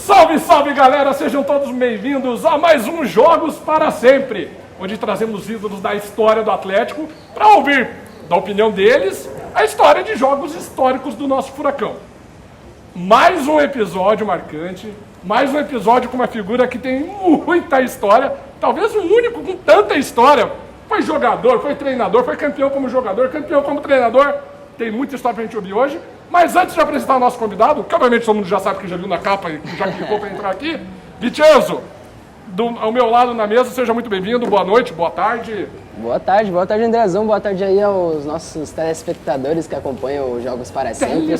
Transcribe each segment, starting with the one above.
Salve, salve galera, sejam todos bem-vindos a mais um Jogos para Sempre, onde trazemos ídolos da história do Atlético para ouvir, da opinião deles, a história de jogos históricos do nosso Furacão. Mais um episódio marcante, mais um episódio com uma figura que tem muita história, talvez o único com tanta história. Foi jogador, foi treinador, foi campeão como jogador, campeão como treinador. Tem muita história pra gente ouvir hoje. Mas antes de apresentar o nosso convidado, que obviamente todo mundo já sabe que já viu na capa e já clicou para entrar aqui, Vincenzo, ao meu lado na mesa, seja muito bem-vindo, boa noite, boa tarde. Boa tarde, Andrezão, boa tarde aí aos nossos telespectadores que acompanham os Jogos para Sempre.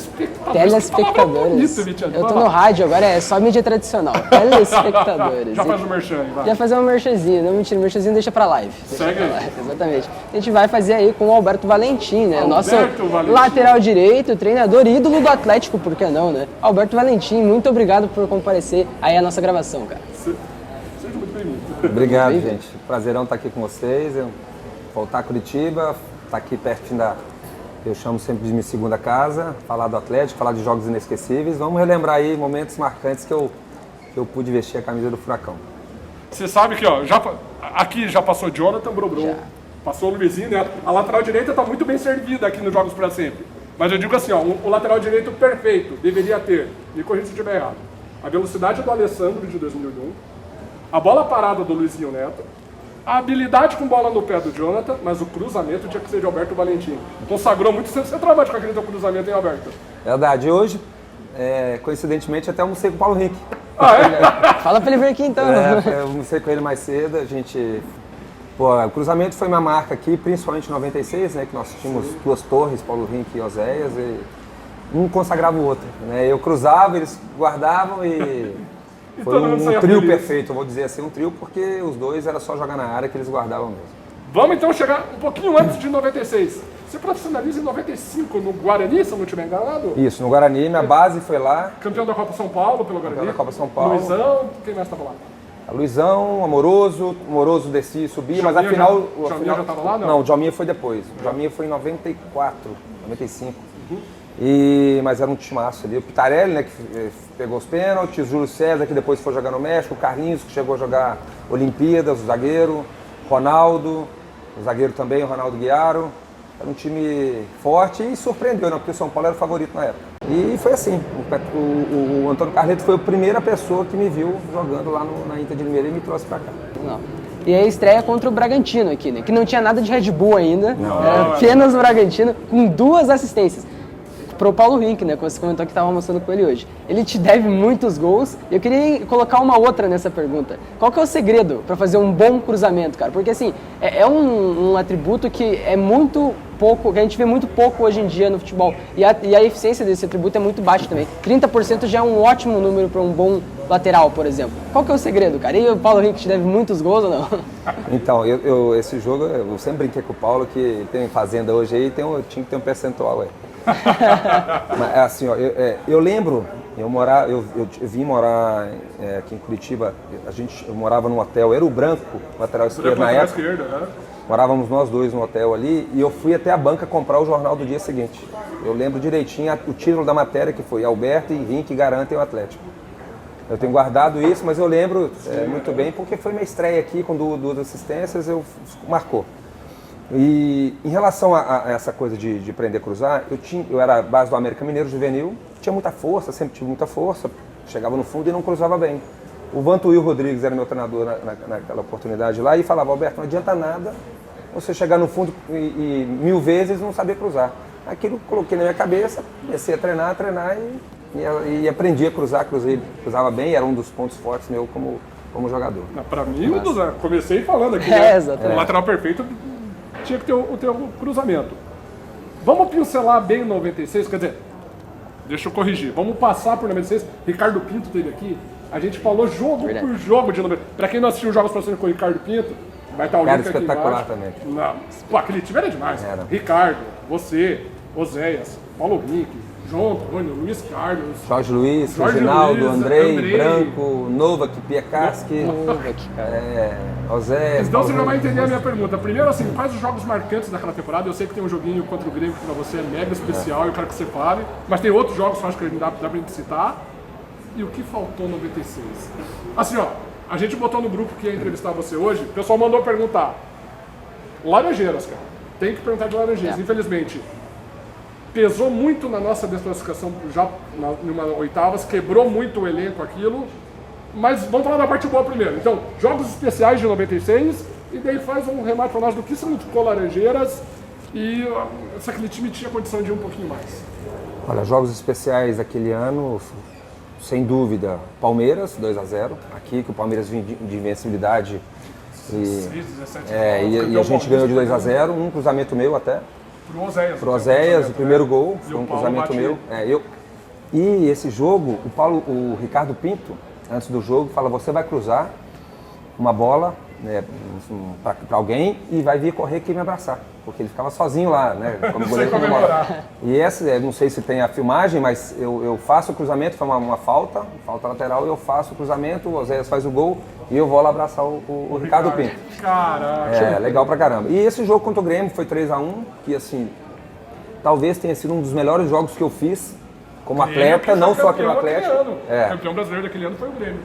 Telespectadores. Eu tô no rádio, agora é só mídia tradicional. Telespectadores. Já faz um merchan, vai. Já fazer um merchanzinho, não mentira, merchanzinho deixa pra live. Segue aí. Exatamente. A gente vai fazer aí com o Alberto Valentim, né? Nosso Valentim. Lateral direito, treinador, ídolo do Atlético, por que não, né? Alberto Valentim, muito obrigado por comparecer aí à nossa gravação, cara. Seja muito bem-vindo. Obrigado, gente. Prazerão estar aqui com vocês. Voltar a Curitiba, estar aqui pertinho da... Eu chamo sempre de minha segunda casa, falar do Atlético, falar de jogos inesquecíveis. Vamos relembrar aí momentos marcantes que eu pude vestir a camisa do Furacão. Você sabe que, ó, aqui já passou Jonathan Brobron, passou o Luizinho Neto. A lateral direita está muito bem servida aqui nos Jogos para Sempre. Mas eu digo assim, ó, o lateral direito perfeito deveria ter, me corrija se eu estiver errado, a velocidade do Alessandro de 2001, a bola parada do Luizinho Neto, a habilidade com bola no pé do Jonathan, mas o cruzamento tinha que ser de Alberto Valentim. Consagrou muito centroavante com aquele teu cruzamento, hein, Alberto? Verdade. Hoje, coincidentemente, até almocei com o Paulo Henrique. Ah, é? Fala pra ele vir aqui, então. Eu almocei com ele mais cedo. A gente... Pô, o cruzamento foi uma marca aqui, principalmente em 96, né? Que nós tínhamos duas torres, Paulo Henrique e Oséias, e um consagrava o outro, né? Eu cruzava, eles guardavam e... Foi um trio perfeito, eu vou dizer assim, um trio, porque os dois era só jogar na área que eles guardavam mesmo. Vamos então chegar um pouquinho antes de 96. Você profissionaliza em 95 no Guarani, se eu não estiver enganado? Isso, no Guarani, minha base foi lá. Campeão da Copa São Paulo pelo Guarani. Campeão da Copa São Paulo. Luizão, quem mais estava lá? Luizão, Amoroso descia e subia, mas afinal... O Djalminha já estava lá, não? Não, o Djalminha foi depois. O Djalminha foi em 94, 95. Mas era um timaço ali. O Pitarelli, né, que pegou os pênaltis, o Júlio César, que depois foi jogar no México, o Carlinhos, que chegou a jogar Olimpíadas, o zagueiro, Ronaldo, o zagueiro também, o Ronaldo Guiaro. Era um time forte e surpreendeu, né, porque o São Paulo era o favorito na época. E foi assim, o Antônio Carleto foi a primeira pessoa que me viu jogando lá na Inter de Limeira e me trouxe pra cá. Não. E a estreia contra o Bragantino aqui, né, que não tinha nada de Red Bull ainda, não. Apenas o Bragantino, com 2 assistências. Pro Paulo Henrique, né, que você comentou que estava almoçando com ele hoje. Ele te deve muitos gols e eu queria colocar uma outra nessa pergunta. Qual que é o segredo para fazer um bom cruzamento, cara? Porque assim, é um atributo que é muito pouco, que a gente vê muito pouco hoje em dia no futebol. E a eficiência desse atributo é muito baixa também. 30% já é um ótimo número para um bom lateral, por exemplo. Qual que é o segredo, cara? E o Paulo Henrique te deve muitos gols ou não? Então, esse jogo, eu sempre brinquei com o Paulo, que tem fazenda hoje aí, tinha que ter um percentual aí. Mas assim, ó, eu lembro, eu vim morar aqui em Curitiba, eu morava num hotel, era o Branco, lateral esquerdo na época. Morávamos nós dois no hotel ali e eu fui até a banca comprar o jornal do dia seguinte. Eu lembro direitinho o título da matéria, que foi Alberto e Henrique garantem o Atlético. Eu tenho guardado isso, mas eu lembro muito bem porque foi minha estreia aqui com 2 assistências, marcou. E em relação a essa coisa de aprender a cruzar, eu era base do América Mineiro juvenil, tinha muita força, sempre tive muita força, chegava no fundo e não cruzava bem. O Vantuil Rodrigues era meu treinador naquela oportunidade lá e falava: Alberto, não adianta nada você chegar no fundo e 1000 vezes não saber cruzar. Aquilo eu coloquei na minha cabeça, comecei a treinar e aprendi a cruzar, cruzava bem, era um dos pontos fortes meu como jogador. Para mim, comecei falando aqui, exatamente. O lateral perfeito tinha que ter o teu cruzamento. Vamos pincelar bem o 96, quer dizer, deixa eu corrigir, vamos passar por 96. Ricardo Pinto teve aqui, a gente falou jogo por jogo de 96. Para quem não assistiu Jogos para Sempre com o Ricardo Pinto, vai estar o link aqui espetacular embaixo. Também. Não. Pô, aquele time era demais. Ricardo, você, Oséias, Paulo Henrique, João Antônio, Luiz Carlos, Jorge Luiz, Reginaldo, Andrei, Branco, Novak, Piekaski, Oséias. Então você já vai entender a minha pergunta. Primeiro, assim, quais os jogos marcantes daquela temporada? Eu sei que tem um joguinho contra o Grêmio que pra você é mega especial, eu quero que você fale, mas tem outros jogos que eu acho que dá pra gente citar. e o que faltou em 96? Assim, ó, a gente botou no grupo que ia entrevistar você hoje, o pessoal mandou perguntar. Laranjeiras, cara. Tem que perguntar de Laranjeiras, infelizmente. Pesou muito na nossa desclassificação já numa oitavas, quebrou muito o elenco aquilo, mas vamos falar da parte boa primeiro. Então, jogos especiais de 96, e daí faz um remate para nós do que significou Laranjeiras e se aquele time tinha condição de ir um pouquinho mais. Olha, jogos especiais daquele ano, sem dúvida, Palmeiras, 2-0, aqui que o Palmeiras vinha de invencibilidade e a gente ganhou de 2-0, um cruzamento meu até. Pro Oséias, o primeiro gol, foi um cruzamento meu. E esse jogo, o Ricardo Pinto, antes do jogo, fala, você vai cruzar uma bola para alguém e vai vir correr aqui e me abraçar. Porque ele ficava sozinho lá, né? Como goleiro comemorar. E essa, não sei se tem a filmagem, mas eu faço o cruzamento, foi uma falta lateral, eu faço o cruzamento, o Oséias faz o gol e eu vou lá abraçar o Ricardo Pinto. Caraca! Legal pra caramba. E esse jogo contra o Grêmio foi 3-1, que assim, talvez tenha sido um dos melhores jogos que eu fiz como atleta, não só aqui no Atlético. O campeão brasileiro daquele ano foi o Grêmio.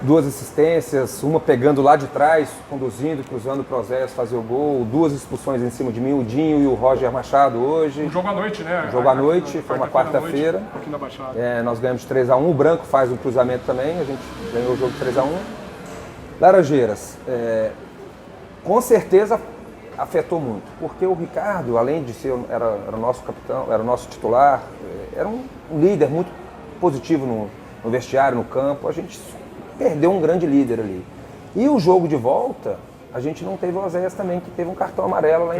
2 assistências, uma pegando lá de trás, conduzindo, cruzando pro Oséias fazer o gol, 2 expulsões em cima de mim, o Dinho e o Roger Machado hoje. Um jogo à noite, né? Jogo à noite, foi uma quarta-feira. Aqui na Baixada. Nós ganhamos de 3-1, o Branco faz um cruzamento também, a gente ganhou o jogo de 3-1. Laranjeiras, com certeza afetou muito, porque o Ricardo, além de ser, era o nosso capitão, era o nosso titular, era um líder muito positivo no vestiário, no campo, a gente perdeu um grande líder ali. E o jogo de volta, a gente não teve o Oséias também, que teve um cartão amarelo lá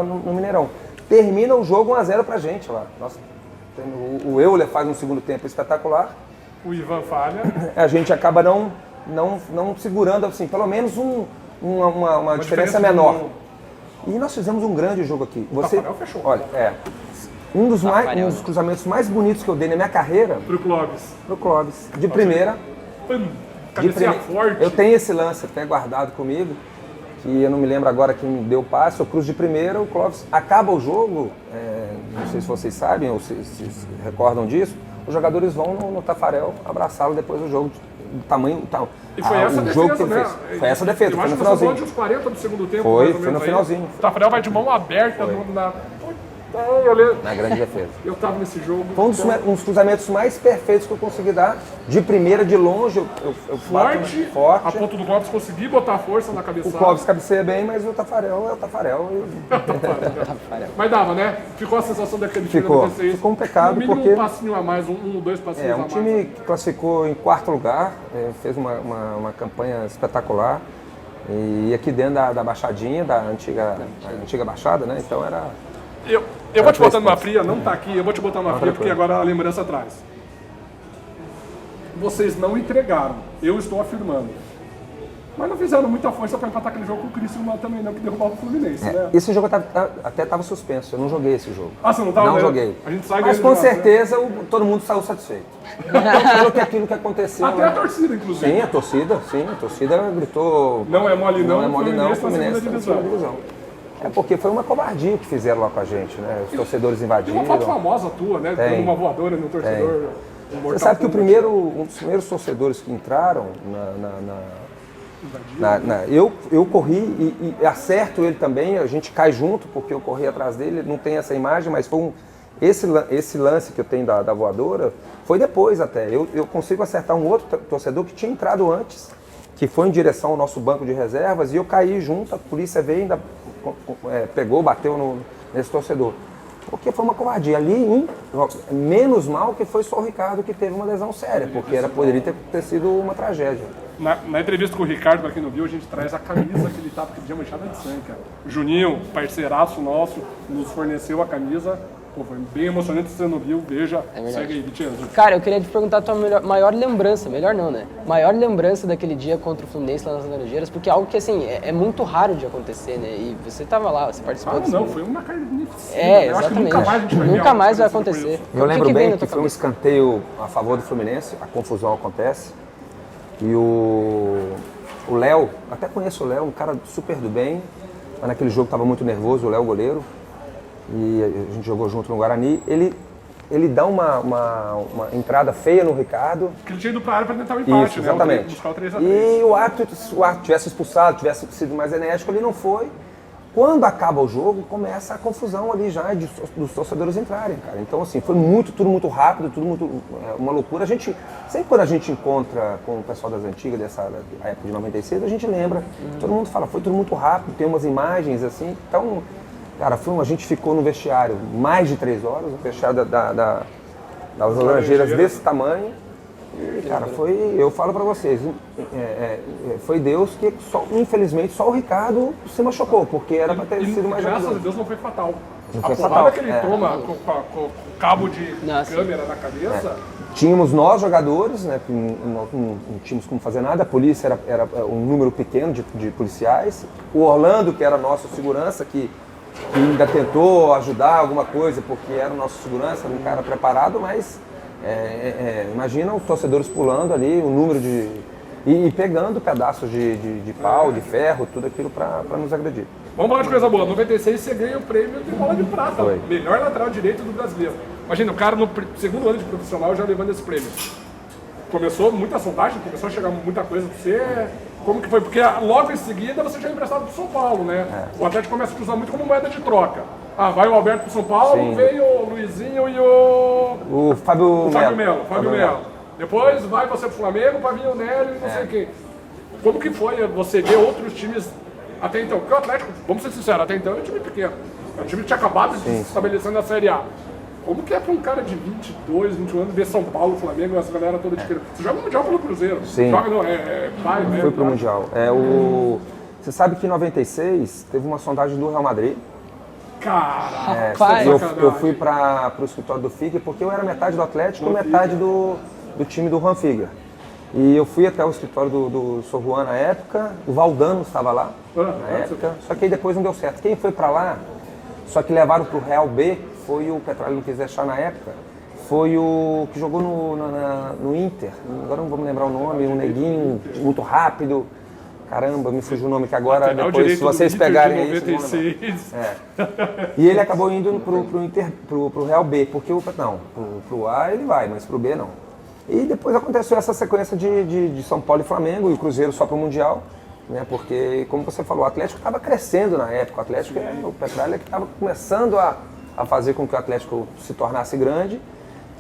no Mineirão. Termina o jogo 1-0 pra gente lá. Nossa, o Euler faz um segundo tempo espetacular. O Ivan falha. A gente acaba não segurando, assim, pelo menos uma diferença menor. E nós fizemos um grande jogo aqui. Tafarel fechou. Olha, um dos cruzamentos mais bonitos que eu dei na minha carreira. Pro Clóvis. De primeira. Cabeceia forte. Eu tenho esse lance até guardado comigo, que eu não me lembro agora quem deu o passe. Eu cruzo de primeira, o Clóvis acaba o jogo. Não sei se vocês sabem ou se recordam disso. Os jogadores vão no Tafarel abraçá-lo depois do jogo. Do tamanho tal. E foi essa defesa, jogo que ele né? fez. Foi essa defesa, foi no finalzinho. Uns 40 do segundo tempo. Foi no finalzinho. O Tafarel vai de mão aberta na grande defesa. Eu tava nesse jogo. Foi um dos cruzamentos mais perfeitos que eu consegui dar. De primeira, de longe, eu forte. Forte. A ponto do Clóvis conseguir botar força na cabeçada. O Clóvis cabeceia bem, mas o Tafarel é o Tafarel. Mas dava, né? Ficou a sensação daquele time Ficou um pecado, no mínimo porque... um passinho a mais, 2 passinhos a mais. Um time que classificou em 4º lugar, fez uma campanha espetacular. E aqui dentro da Baixadinha, da antiga Baixada, né? Então era... Eu vou te botar numa fria, não tá aqui, eu vou te botar numa fria porque agora a lembrança traz. Vocês não entregaram, eu estou afirmando. Mas não fizeram muita força para empatar aquele jogo com o Criciúma também, não, que derrubava o Fluminense, né? Esse jogo até estava suspenso, eu não joguei esse jogo. Ah, você não estava? Não joguei. A gente sai mas com certeza todo mundo saiu satisfeito. Pelo que aquilo que aconteceu. Até a torcida, inclusive. Sim, a torcida gritou. Não é mole não, o Fluminense na segunda divisão. Porque foi uma covardia que fizeram lá com a gente, né? Os torcedores invadiram. Tem uma foto famosa tua, né? Dando uma voadora no torcedor. Você sabe que um dos primeiros torcedores que entraram eu corri e acerto ele também, a gente cai junto porque eu corri atrás dele, não tem essa imagem, mas foi esse lance que eu tenho da voadora, foi depois até. Eu consigo acertar um outro torcedor que tinha entrado antes, que foi em direção ao nosso banco de reservas, e eu caí junto, a polícia veio e ainda pegou, bateu nesse torcedor. Porque foi uma covardia. Ali, menos mal que foi só o Ricardo que teve uma lesão séria, porque poderia ter sido uma tragédia. Na entrevista com o Ricardo, para quem não viu, a gente traz a camisa que ele estava aquele dia manchada de sangue, cara. O Juninho, parceiraço nosso, nos forneceu a camisa. Pô, foi bem emocionante, se você não viu, veja, segue aí, Vitinho. Cara, eu queria te perguntar a tua maior lembrança, melhor não, né? Maior lembrança daquele dia contra o Fluminense lá nas Laranjeiras, porque é algo que, assim, é muito raro de acontecer, né? E você tava lá, você participou disso. Não, foi uma carnificina. Exatamente. Nunca mais vai acontecer. Eu lembro bem que foi um escanteio a favor do Fluminense, a confusão acontece, e o Léo, até conheço o Léo, um cara super do bem, mas naquele jogo estava muito nervoso, o Léo, goleiro, e a gente jogou junto no Guarani, ele ele dá uma entrada feia no Ricardo. Porque ele tinha ido pra área pra tentar o empate, Isso, exatamente. Buscar o 3-3. E o árbitro, se o árbitro tivesse expulsado, tivesse sido mais enérgico, ele não foi. Quando acaba o jogo, começa a confusão ali já dos torcedores entrarem, cara. Então, assim, foi tudo muito rápido, tudo muito uma loucura. Sempre quando a gente encontra com o pessoal das antigas, dessa época de 96, a gente lembra. Todo mundo fala, foi tudo muito rápido, tem umas imagens assim. Então, cara, a gente ficou no vestiário mais de 3 horas, o vestiário das Laranjeiras desse tamanho. E, cara, eu falo pra vocês, foi Deus que, infelizmente, só o Ricardo se machucou, porque era pra ter sido mais graças jogador. a Deus não foi fatal. Não A foi porrada fatal, que ele toma com o cabo de câmera na cabeça... Tínhamos nós, jogadores, né, que não tínhamos como fazer nada, a polícia era um número pequeno de policiais, o Orlando, que era nosso segurança, que ainda tentou ajudar alguma coisa, porque era o nosso segurança, era um cara preparado, mas... imagina os torcedores pulando ali, o número e pegando pedaços de pau, de ferro, tudo aquilo para nos agredir. Vamos falar de coisa boa. 96 você ganha o prêmio de bola de prata. Foi. Melhor lateral direito do brasileiro. Imagina, o cara no segundo ano de profissional já levando esse prêmio. Começou muita sondagem, começou a chegar muita coisa pra você. Como que foi? Porque logo em seguida você já é emprestado pro São Paulo, né? O Atlético começa a usar muito como moeda de troca. Vai o Alberto pro São Paulo, Sim. veio o Luizinho e o Fábio Melo. Depois vai você pro Flamengo pra vir o Nélio e não sei quem. Como que foi você ver outros times até então? Porque o Atlético, vamos ser sinceros, até então é um time pequeno. É um time que tinha acabado de se estabelecer na Série A. Como que é pra um cara de 22, 21 anos ver São Paulo, Flamengo, essa galera toda de querer? Você joga o Mundial pelo Cruzeiro. Sim. Joga, não, vai, né? Foi pro Mundial. Você sabe que em 96 teve uma sondagem do Real Madrid. Cara, Eu fui para o escritório do Figuer porque eu era metade do Atlético e metade do time do Juan Figuer. E eu fui até o escritório do Sor Juan na época, o Valdano estava lá na época, só que aí depois não deu certo. Quem foi para lá, só que levaram para o Real B, foi o Petróleo não quis deixar na época, foi o que jogou no Inter, agora não vamos lembrar o nome, um neguinho muito rápido. Caramba, me fugiu o nome que agora, depois se vocês pegarem isso... E ele acabou indo pro Real B, porque pro A ele vai, mas pro B não. E depois aconteceu essa sequência de São Paulo e Flamengo, e o Cruzeiro só pro Mundial, né? Porque, como você falou, o Atlético estava crescendo na época, o Petralha que estava começando a fazer com que o Atlético se tornasse grande.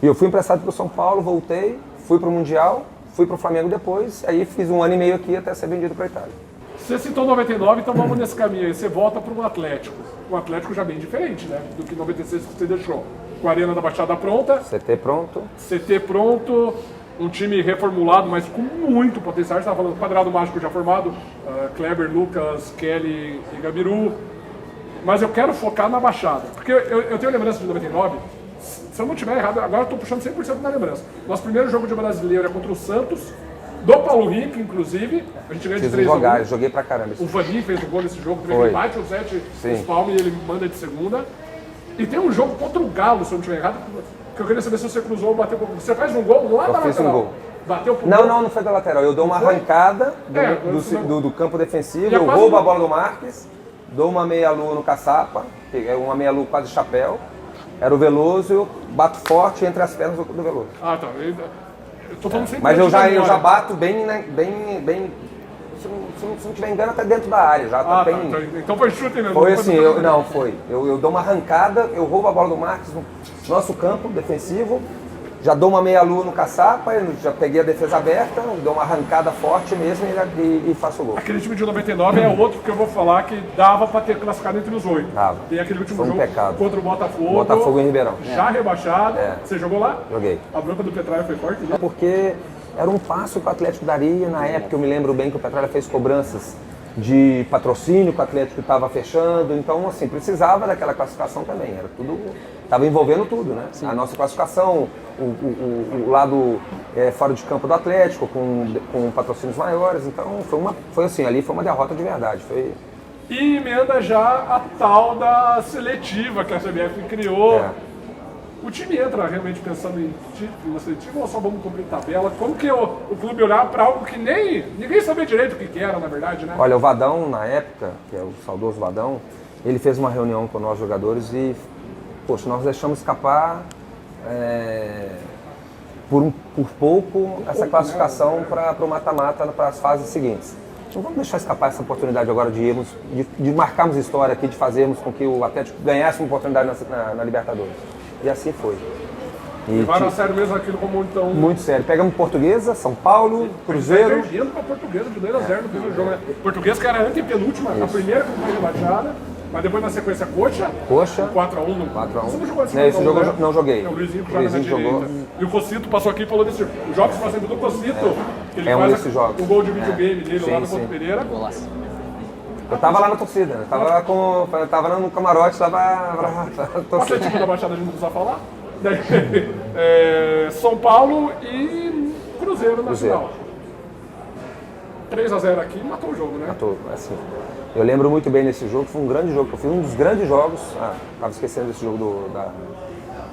E eu fui emprestado pro São Paulo, voltei, fui pro Mundial, fui pro Flamengo depois, aí fiz 1 ano e meio aqui até ser vendido para a Itália. Você citou 99, então vamos nesse caminho aí. Você volta para um Atlético. Um Atlético já bem diferente, né? Do que 96 que você deixou. Com a Arena da Baixada pronta. CT pronto. CT pronto. Um time reformulado, mas com muito potencial. A gente estava falando do quadrado mágico já formado. Kleber, Lucas, Kelly e Gabiru. Mas eu quero focar na Baixada. Porque eu tenho lembrança de 99. Se eu não estiver errado, agora eu estou puxando 100% na lembrança. Nosso primeiro jogo de brasileiro é contra o Santos. Do Paulo Henrique, inclusive, a gente ganha de 3-1. Joguei pra caramba. O Vaninho fez o gol nesse jogo, também ele bate o 7, os palmos e ele manda de segunda. E tem um jogo contra o Galo, se eu não estiver errado, que eu queria saber se você cruzou ou bateu. Você faz um gol lá da lateral. Eu fiz um gol. Bateu pro não, gol. não foi da lateral. Eu dou uma arrancada do campo defensivo, eu roubo a bola do Marques, dou uma meia-lua no Caçapa, uma meia-lua quase chapéu. Era o Veloso, eu bato forte entre as pernas do Veloso. Ah, tá. Eu tô falando sempre. Mas eu já bato bem, né, bem. Se não tiver engano, até dentro da área. Já tá bem. Tá. Então foi chute mesmo. Foi assim, eu dou uma arrancada, eu roubo a bola do Marques no nosso campo defensivo, já dou uma meia-lua no Caçapa, já peguei a defesa aberta, dou uma arrancada forte mesmo e faço o gol. Aquele time de 99 é outro que eu vou falar que dava pra ter classificado entre os 8. Dava. Tem aquele último Foi um jogo pecado. contra o Botafogo. Botafogo em Ribeirão. Já rebaixado. Você jogou lá? Joguei. A bronca do Petralha foi forte, né? Porque era um passo que o Atlético daria. Na época eu me lembro bem que o Petralha fez cobranças de patrocínio que o Atlético estava fechando, então assim, precisava daquela classificação também, era tudo, estava envolvendo tudo, né? Sim. A nossa classificação, o lado fora de campo do Atlético, com patrocínios maiores, então foi assim, ali foi uma derrota de verdade. E emenda já a tal da seletiva que a CBF criou. O time entra realmente pensando em título seletivo ou só vamos cumprir tabela? Como que o clube olhar para algo que ninguém sabia direito o que era, na verdade, né? Olha, o Vadão, na época, que é o saudoso Vadão, ele fez uma reunião com nós jogadores e, poxa, nós deixamos escapar por pouco essa classificação para o mata-mata para as fases seguintes. Não vamos deixar escapar essa oportunidade agora de marcarmos história aqui, de fazermos com que o Atlético ganhasse uma oportunidade na Libertadores. E assim foi. Levaram a sério mesmo aquilo como então... Muito sério. Pegamos Portuguesa, São Paulo, Cruzeiro... Perdendo para Portuguesa de 2-0 no primeiro jogo, né? Portuguesa que era antepenúltima, a primeira que foi rebaixada, mas depois na sequência Coxa, 4x1 no... 4x1. Você não jogou Esse jogo eu não joguei. O Luizinho que joga na direita. E o Cocito passou aqui e falou desse... Os jogos por exemplo do Cocito, que ele faz jogos. O gol de videogame dele lá no Porto Pereira. Golaço. Eu tava lá na torcida, né? Tava no camarote, tava Passa o time da Baixada, a gente não precisa falar. São Paulo e Cruzeiro na final. 3x0 aqui, matou o jogo, né? Matou, assim. Eu lembro muito bem desse jogo, foi um grande jogo. Foi um dos grandes jogos. Tava esquecendo desse jogo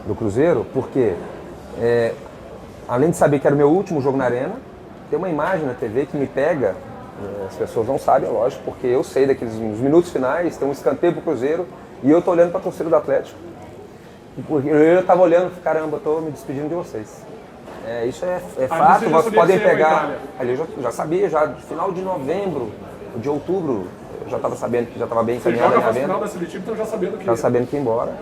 do Cruzeiro, porque além de saber que era o meu último jogo na Arena, tem uma imagem na TV que me pega. As pessoas não sabem, é lógico, porque eu sei daqueles minutos finais, tem um escanteio pro Cruzeiro e eu tô olhando pra torcida do Atlético. Porque eu estava olhando, caramba, eu estou me despedindo de vocês. Isso é fato, vocês podem pegar. Ali eu já sabia, já no final de novembro, de outubro, eu já estava sabendo que já estava bem encaminhado. Você joga para final da seletiva, então já sabendo que já sabendo que ia embora.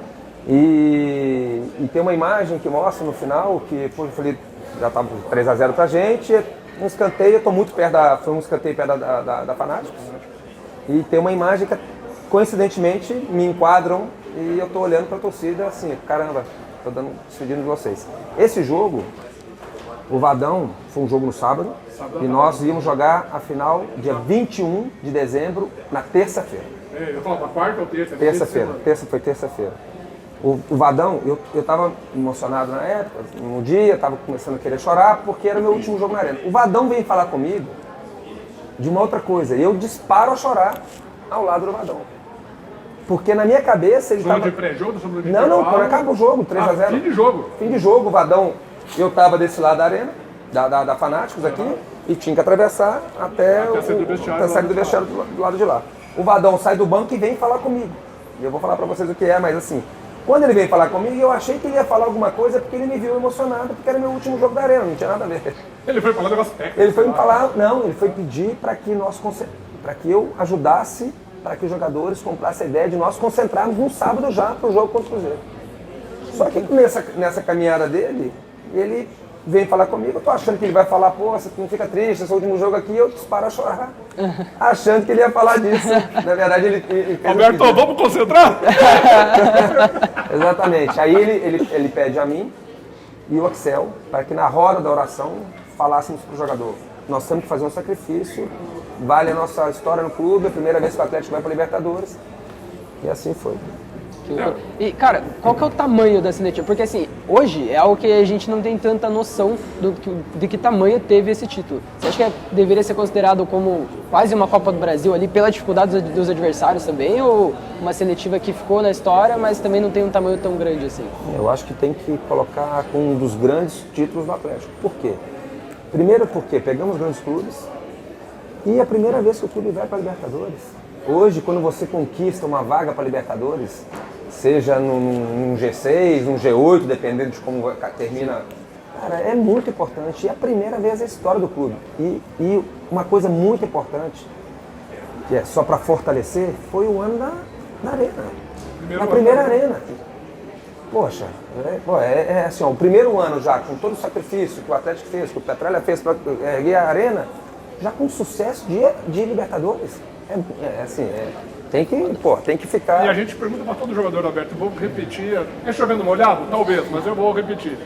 E tem uma imagem que mostra no final que, pô, eu falei, já estava 3x0 pra gente, um escanteio, eu estou muito perto foi um escanteio perto da Fanáticos. E tem uma imagem que, coincidentemente, me enquadram. E eu tô olhando pra torcida assim, caramba, tô despedindo de vocês. Esse jogo, o Vadão, foi um jogo no sábado e nós íamos jogar a final dia 21 de dezembro, na terça-feira. Eu falo, na quarta ou terça? Foi terça-feira. O Vadão, eu tava emocionado na época, no dia, tava começando a querer chorar, porque era meu último jogo na Arena. O Vadão veio falar comigo de uma outra coisa, e eu disparo a chorar ao lado do Vadão. Porque na minha cabeça ele estava... de pré-jogo? Não, quando acaba o jogo, 3x0. Fim de jogo. Fim de jogo, o Vadão, eu estava desse lado da Arena, da Fanáticos aqui, e tinha que atravessar até a saída do vestiário do lado de lá. O Vadão sai do banco e vem falar comigo. E eu vou falar pra vocês o que é, mas assim, quando ele veio falar comigo, eu achei que ele ia falar alguma coisa porque ele me viu emocionado, porque era meu último jogo da Arena, não tinha nada a ver. Ele foi falar um negócio técnico. Ele foi me falar, não, ele foi pedir para que eu ajudasse, para que os jogadores comprassem a ideia de nós concentrarmos no sábado já para o jogo contra o Cruzeiro. Só que nessa caminhada dele, ele vem falar comigo, eu tô achando que ele vai falar, pô, você não fica triste, esse último jogo aqui, eu disparo a chorar. Achando que ele ia falar disso. Na verdade, ele fez Alberto, vamos concentrar? Exatamente. Aí ele pede a mim e o Axel, para que na roda da oração falássemos para o jogador. Nós temos que fazer um sacrifício, vale a nossa história no clube, a primeira vez que o Atlético vai para a Libertadores. E assim foi. E, cara, qual que é o tamanho da seletiva? Porque, assim, hoje é algo que a gente não tem tanta noção de que tamanho teve esse título. Você acha que deveria ser considerado como quase uma Copa do Brasil ali, pela dificuldade dos adversários também? Ou uma seletiva que ficou na história, mas também não tem um tamanho tão grande assim? Eu acho que tem que colocar com um dos grandes títulos do Atlético. Por quê? Primeiro porque pegamos grandes clubes e é a primeira vez que o clube vai para a Libertadores. Hoje, quando você conquista uma vaga para a Libertadores, seja num G6, num G8, dependendo de como termina, cara, é muito importante. E é a primeira vez na história do clube. E uma coisa muito importante, que é só para fortalecer, foi o ano da Arena. Na primeira Arena. Poxa, assim, ó, o primeiro ano já, com todo o sacrifício que o Atlético fez, que o Petralha fez para erguer a Arena, já com sucesso de Libertadores. Tem que ficar... E a gente pergunta para todo jogador, Alberto, eu vou repetir, é chovendo molhado? Talvez, mas eu vou repetir.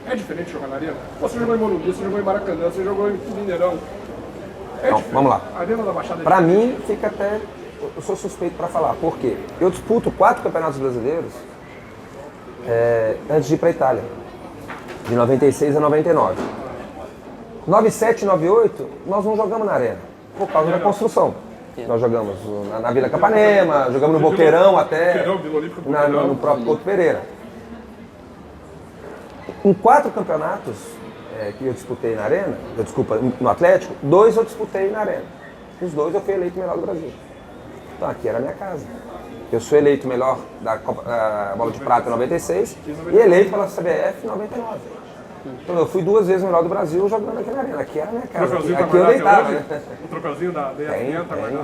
É diferente jogar na Arena? Você jogou em Morumbi, você jogou em Maracanã, você jogou em Mineirão. Então, vamos lá. A Arena da Baixada é Para mim, fica até... Eu sou suspeito para falar, por quê? Eu disputo 4 campeonatos brasileiros antes de ir para a Itália, de 96 a 99. 97 e 98, nós não jogamos na Arena, por causa da construção. Nós jogamos na Vila Capanema, jogamos no Boqueirão até, no próprio Couto Pereira. Em 4 campeonatos que eu disputei na Arena, no Atlético, 2 eu disputei na Arena. Os 2 eu fui eleito o melhor do Brasil. Então aqui era a minha casa. Eu sou eleito melhor da Bola de Prata em 96 e eleito pela CBF em 99. Então eu fui 2 vezes melhor do Brasil jogando aqui na arena. Aqui era a minha casa. Aqui eu deitava. O troféuzinho da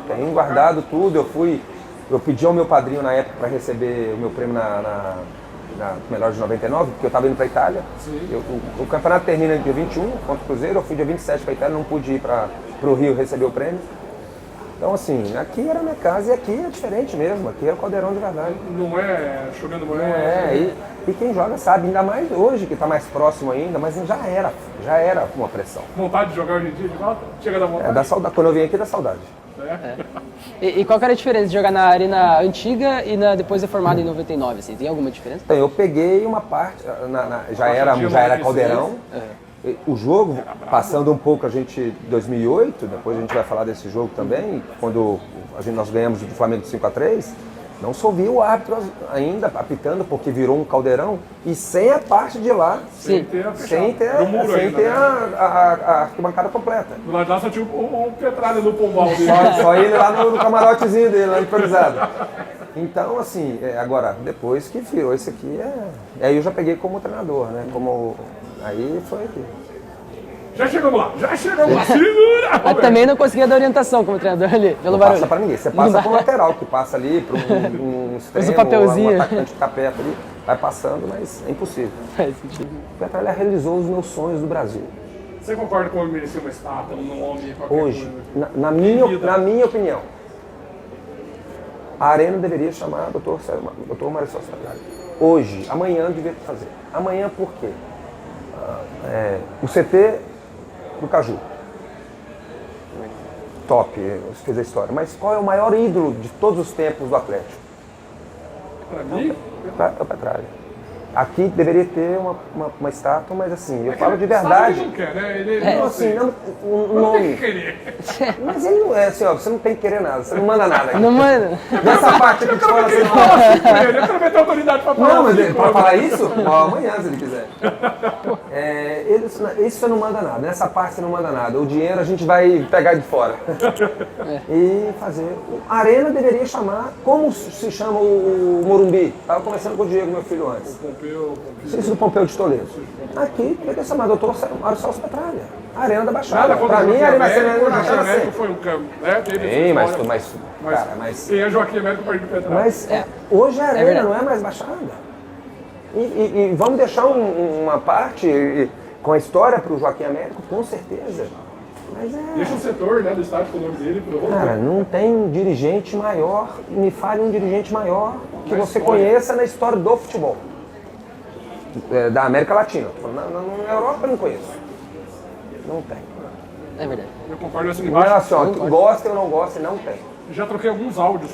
Tem guardado tudo. Eu pedi ao meu padrinho na época para receber o meu prêmio na melhor de 99, porque eu estava indo para a Itália. O campeonato termina dia 21 contra o Cruzeiro. Eu fui dia 27 para a Itália, não pude ir para o Rio receber o prêmio. Então, assim, aqui era a minha casa e aqui é diferente mesmo. Aqui é o caldeirão de verdade. Não é chovendo Não moeda. E quem joga sabe, ainda mais hoje, que está mais próximo ainda, mas já era uma pressão. Vontade de jogar hoje em dia de volta? Chega da vontade? Da saudade. Quando eu vim aqui, dá saudade. E qual que era a diferença de jogar na arena antiga e depois reformada em 99? Assim? Tem alguma diferença? Então, eu peguei uma parte, já era caldeirão. O jogo, passando um pouco a gente 2008, depois a gente vai falar desse jogo também, quando nós ganhamos do Flamengo de 5-3, não se ouvia o árbitro ainda apitando, porque virou um caldeirão, e sem a parte de lá, Sem ter a arquibancada completa. Do lado de lá só tinha um Petralha no pombal dele. Só ele lá no camarotezinho dele, lá improvisado. Então, assim, agora, depois que virou isso aqui, aí eu já peguei como treinador, né? Aí foi aqui. Já chegamos lá, segura! Mas também não conseguia dar orientação como treinador ali, pelo Não barulho. passa pra ninguém, você passa pro lateral, que passa ali, para um extremo, Usa o papelzinho. um atacante que tá perto ali, vai passando, mas é impossível. Faz sentido. O Petralha realizou os meus sonhos do Brasil. Você concorda com ele merecia uma estátua, um nome, qualquer Hoje, coisa? na minha opinião, a Arena deveria chamar Dr. Marcelo Petralha. Hoje, amanhã devia fazer. Amanhã por quê? O CT do Caju. Top, fez a história. Mas qual é o maior ídolo de todos os tempos do Atlético? Pra mim? É o Petralha. Aqui deveria ter uma estátua, mas assim, eu falo de verdade. Ele não quer, né? Ele Não, assim, não, o não tem nome. que querer. Mas ele não é assim, ó, você não tem que querer nada, você não manda nada. Não manda. Nessa parte aqui de fora, você não Fala assim com ele, eu quero ver ter autoridade pra falar Não, mas assim, pra pô. falar isso, amanhã se ele quiser. Isso você não manda nada, nessa parte você não manda nada. O dinheiro a gente vai pegar de fora. E fazer. A Arena deveria chamar, como se chama o Morumbi? Estava conversando com o Diego, meu filho, antes. Isso do Pompeu de Toledo. Aqui, tem que chamar doutor Mário Celso Petralha. A Arena da Baixada. Nada contra Pra mim, a Arena vai ser a Joaquim Baixada Américo sempre. foi um campo, né? Teve Sim, essa história, mas quem é Joaquim Américo perto do Petralha? Mas hoje a Arena verdade. não é mais Baixada. E vamos deixar uma parte com a história para o Joaquim Américo, com certeza. Mas Deixa o setor, né, do estádio com o nome dele pro cara, não tem dirigente maior, me fale um dirigente maior que você conheça na história do futebol. Da América Latina. Na Europa eu não conheço. Não tem. É verdade. Eu concordo assim Não é embaixo. assim, ó, gosta ou não gosta, não tem. Já troquei alguns áudios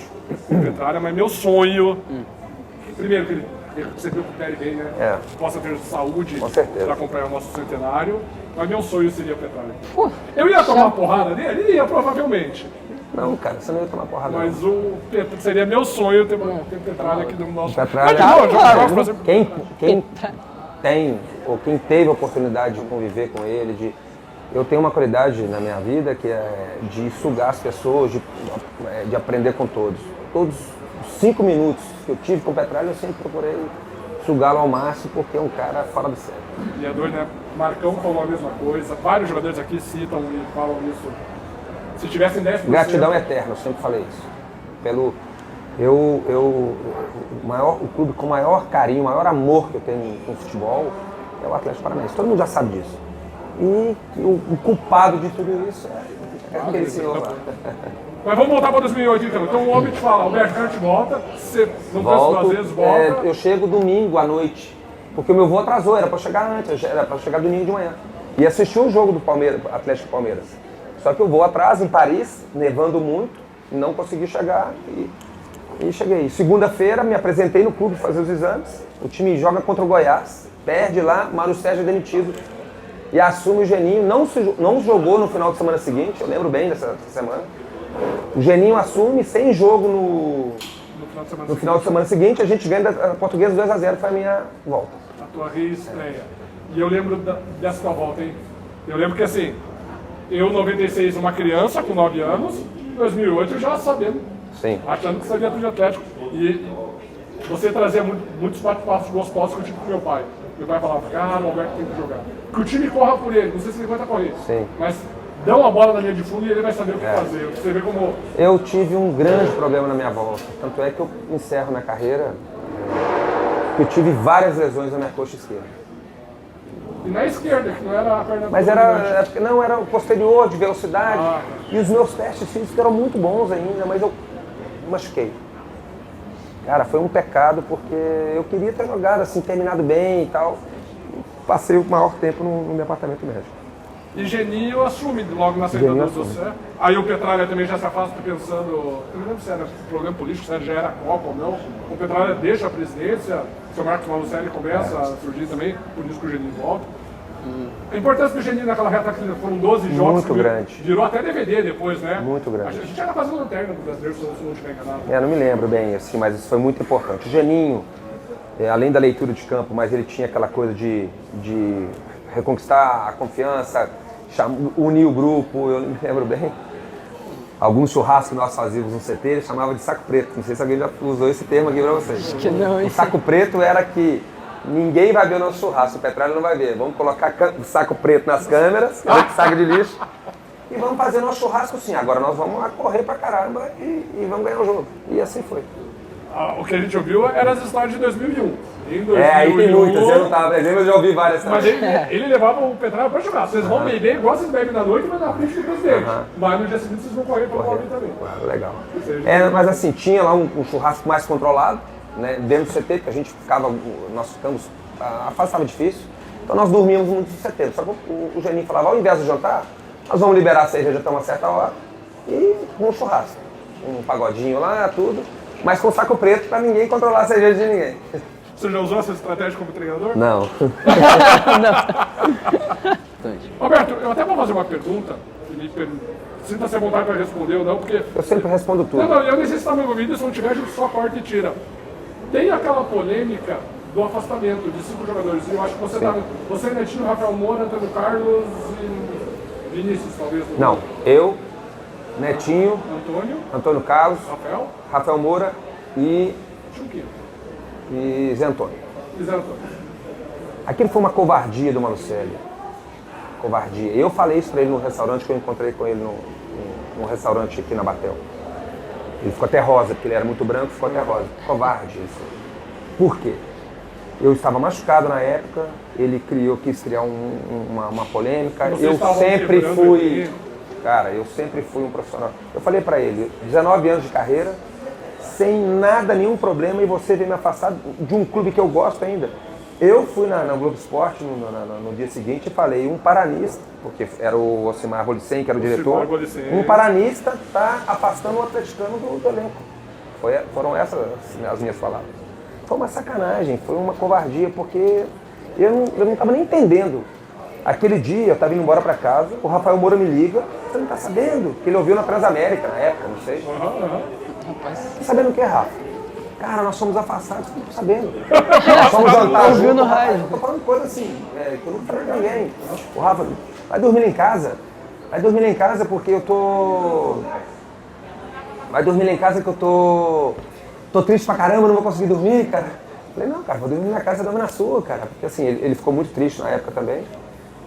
com o Petralha, mas meu sonho. Primeiro, que ele se recupere bem, né? Possa ter saúde Com certeza. para acompanhar o nosso centenário. Mas meu sonho seria o Petralha. Eu ia tomar uma porrada dele? Ia, provavelmente. Não, cara, você não ia tomar porrada. Mas seria meu sonho ter Petralha aqui no nosso... Petralha, Mas, de novo, quem tem, ou quem teve a oportunidade de conviver com ele, eu tenho uma qualidade na minha vida que é de sugar as pessoas, de aprender com todos. Todos os 5 minutos que eu tive com o Petralha, eu sempre procurei sugá-lo ao máximo, porque é um cara fora do sério. E é doido, né? Marcão falou a mesma coisa, vários jogadores aqui citam e falam isso. Se tivessem 10%... Gratidão eterna, eu sempre falei isso. O clube com maior carinho, o maior amor que eu tenho com o futebol é o Atlético Paranaense. Todo mundo já sabe disso. E o culpado de tudo isso é aquele senhor lá. Mas vamos voltar para 2008 então. Então o homem te fala, o Bergante volta, você não cansa 2 vezes, volta. Eu chego domingo à noite, porque o meu voo atrasou, era para chegar antes, era para chegar domingo de manhã. E assistir o jogo do Atlético Palmeiras. Só que eu vou atrás em Paris, nevando muito, não consegui chegar e cheguei. Segunda-feira me apresentei no clube fazer os exames, o time joga contra o Goiás, perde lá, Mário Sérgio é demitido e assume o Geninho, não jogou no final de semana seguinte, eu lembro bem dessa semana. O Geninho assume sem jogo no final de semana seguinte, a gente ganha da Portuguesa 2-0, foi a minha volta. A tua reestreia. E eu lembro dessa tua volta, hein? Eu lembro que assim, eu, 96, uma criança com 9 anos, 2008 eu já sabendo Sim. achando que sabia tudo de Atlético. E você trazia muitos bate-papos gostosos que eu tive com meu pai. Meu pai falava, cara, o Alberto tem que jogar. Que o time corra por ele, não sei se ele aguenta correr. Sim. Mas dá uma bola na linha de fundo e ele vai saber o que fazer. Você vê como... Eu tive um grande problema na minha volta. Tanto é que eu encerro minha carreira, que eu tive várias lesões na minha coxa esquerda. E na esquerda, que não era a perna Mas era o posterior, de velocidade. E os meus testes físicos eram muito bons ainda, mas eu machuquei. Cara, foi um pecado porque eu queria ter jogado assim, terminado bem e tal. Passei o maior tempo no meu apartamento médico. E Geninho assume logo na saída do José. Aí o Petralha também já se afasta pensando, eu não lembro se era problema político, se já era Copa ou não. O Petralha deixa a presidência, o seu Marcos Malucelli começa a surgir também, por isso que o Geninho volta. A importância do Geninho naquela reta que foram 12 jogos. Muito grande. Virou até DVD depois, né? Muito grande. A gente era quase um lanterna do brasileiro, se eu não estiver enganado. Não me lembro bem, assim, mas isso foi muito importante. O Geninho, além da leitura de campo, mas ele tinha aquela coisa de reconquistar a confiança, unir o grupo, eu me lembro bem. Alguns churrascos que nós fazíamos no CT, ele chamava de saco preto. Não sei se alguém já usou esse termo aqui pra vocês. Acho que não, hein? O saco preto era que ninguém vai ver o nosso churrasco, o Petralha não vai ver. Vamos colocar o saco preto nas câmeras, saco de lixo, e vamos fazer nosso churrasco assim. Agora nós vamos lá correr pra caramba e vamos ganhar o jogo. E assim foi. O que a gente ouviu eram as histórias de 2001. Em 2001, Aí tem muitas, eu não estava presente, mas eu já ouvi várias mas também. ele levava o Petralha pra jogar. Vocês vão beber igual vocês bebem na noite, mas na frente do presidente. Mas no dia seguinte vocês vão correr pra Paulinho também. Claro, legal. Mas assim, tinha lá um churrasco mais controlado, né, dentro do CT, que a gente ficava, nós ficamos, a fase estava difícil, então nós dormíamos muito no CT. Só que o Geninho falava, ao invés de jantar, nós vamos liberar a cerveja até uma certa hora e um churrasco. Um pagodinho lá, tudo, mas com saco preto para ninguém controlar a cerveja de ninguém. Você já usou essa estratégia como treinador? Não. Roberto, eu até vou fazer uma pergunta, sinta-se à vontade para responder ou não, porque... Eu sempre respondo tudo. Não, eu nem sei se está envolvido, se não tiver, a gente só corta e tira. Tem aquela polêmica do afastamento de 5 jogadores, e eu acho que você ainda tinha o Rafael Moura, Antônio Carlos e Vinícius, talvez. Não, eu, Netinho, Antônio Carlos, Rafael Moura e Zé Antônio. Aquilo foi uma covardia do Malucelli. Covardia. Eu falei isso para ele no restaurante, que eu encontrei com ele num restaurante aqui na Batel. Ele ficou até rosa, porque ele era muito branco, ficou até rosa. Covarde isso. Por quê? Eu estava machucado na época, ele quis criar uma polêmica. Eu sempre fui... Cara, eu sempre fui um profissional. Eu falei para ele, 19 anos de carreira, sem nada, nenhum problema, e você vem me afastar de um clube que eu gosto ainda. Eu fui na Globo Esporte no dia seguinte e falei, um paranista, porque era o Ocimar Bolicen, que era o diretor, um paranista está afastando o atleticano do elenco. Foram essas as minhas palavras. Foi uma sacanagem, foi uma covardia, porque eu não estava nem entendendo. Aquele dia, eu estava indo embora para casa, o Rafael Moura me liga, você não está sabendo? Que ele ouviu na Transamérica na época, não sei. Tá sabendo o que é, Rafa? Cara, nós somos afastados, não tô sabendo. Nós somos jantar ouviu no junto. rádio. Tô falando coisa assim, que eu não falei pra ninguém. O Rafa, vai dormir lá em casa. Vai dormir lá em casa porque eu tô... Vai dormir lá em casa que eu tô triste pra caramba, não vou conseguir dormir, cara. Eu falei, não, cara, vou dormir na casa, dormir na sua, cara. Porque assim, ele ficou muito triste na época também.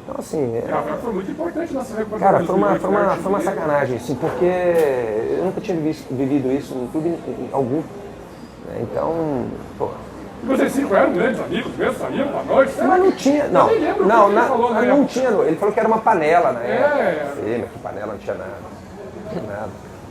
Então assim... Foi muito importante nessa recuperação. Cara, foi uma sacanagem, assim, porque eu nunca tinha vivido isso em clube algum. Então, pô. E vocês 5 eram grandes amigos mesmo, saíam pra noite? Mas não tinha, não. Não tinha, ele falou que era uma panela, né? Sim, mas que panela não tinha nada. Não tinha nada.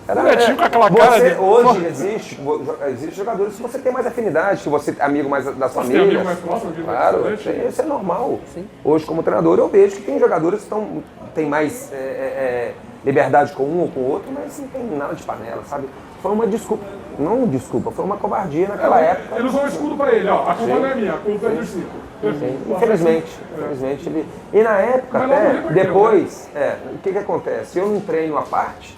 O Netinho com aquela cara de... Hoje existe jogadores que você tem mais afinidade, que você é amigo mais da sua família. Amigo mais próximo, amigo mais claro, distante. isso é normal. Sim. Hoje, como treinador, eu vejo que tem jogadores que têm mais liberdade com um ou com o outro, mas não tem nada de panela, sabe? Foi uma desculpa. Não desculpa, foi uma covardia naquela época. Ele usou um escudo para ele, ó. A culpa não é minha, a culpa é do Chico. Infelizmente ele... E na época, depois, o que acontece? Eu não treino à parte,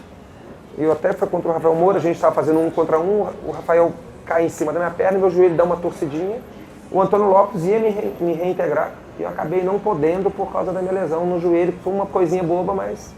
eu até fui contra o Rafael Moura, a gente estava fazendo 1 contra 1, o Rafael cai em cima da minha perna e meu joelho dá uma torcidinha. O Antônio Lopes ia me reintegrar e eu acabei não podendo por causa da minha lesão no joelho, que foi uma coisinha boba, mas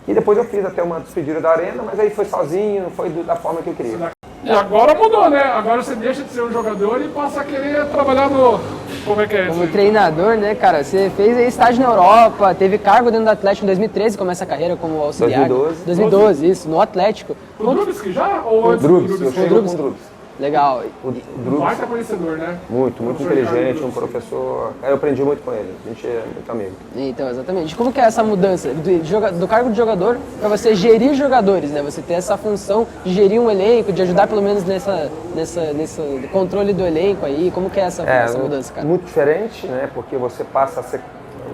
E depois eu fiz até uma despedida da Arena, mas aí foi sozinho, não foi da forma que eu queria. E agora mudou, né? Agora você deixa de ser um jogador e passa a querer trabalhar no... Como é que é isso? Como treinador, né, cara? Você fez aí estágio na Europa, teve cargo dentro do Atlético em 2013, começa a carreira como auxiliar. 2012, isso, no Atlético. O Drubsky já? Ou antes do Drubsky, eu Drubsky? chego com o Drubsky. Legal. O Um Drubsky, baita conhecedor, né? muito Professor inteligente, Ricardo um professor... Eu aprendi muito com ele, a gente é muito amigo. Então, exatamente. Como que é essa mudança do cargo de jogador para você gerir jogadores, né? Você ter essa função de gerir um elenco, de ajudar pelo menos nesse controle do elenco aí. Como que é essa mudança, cara? Muito diferente, né? Porque você passa a ser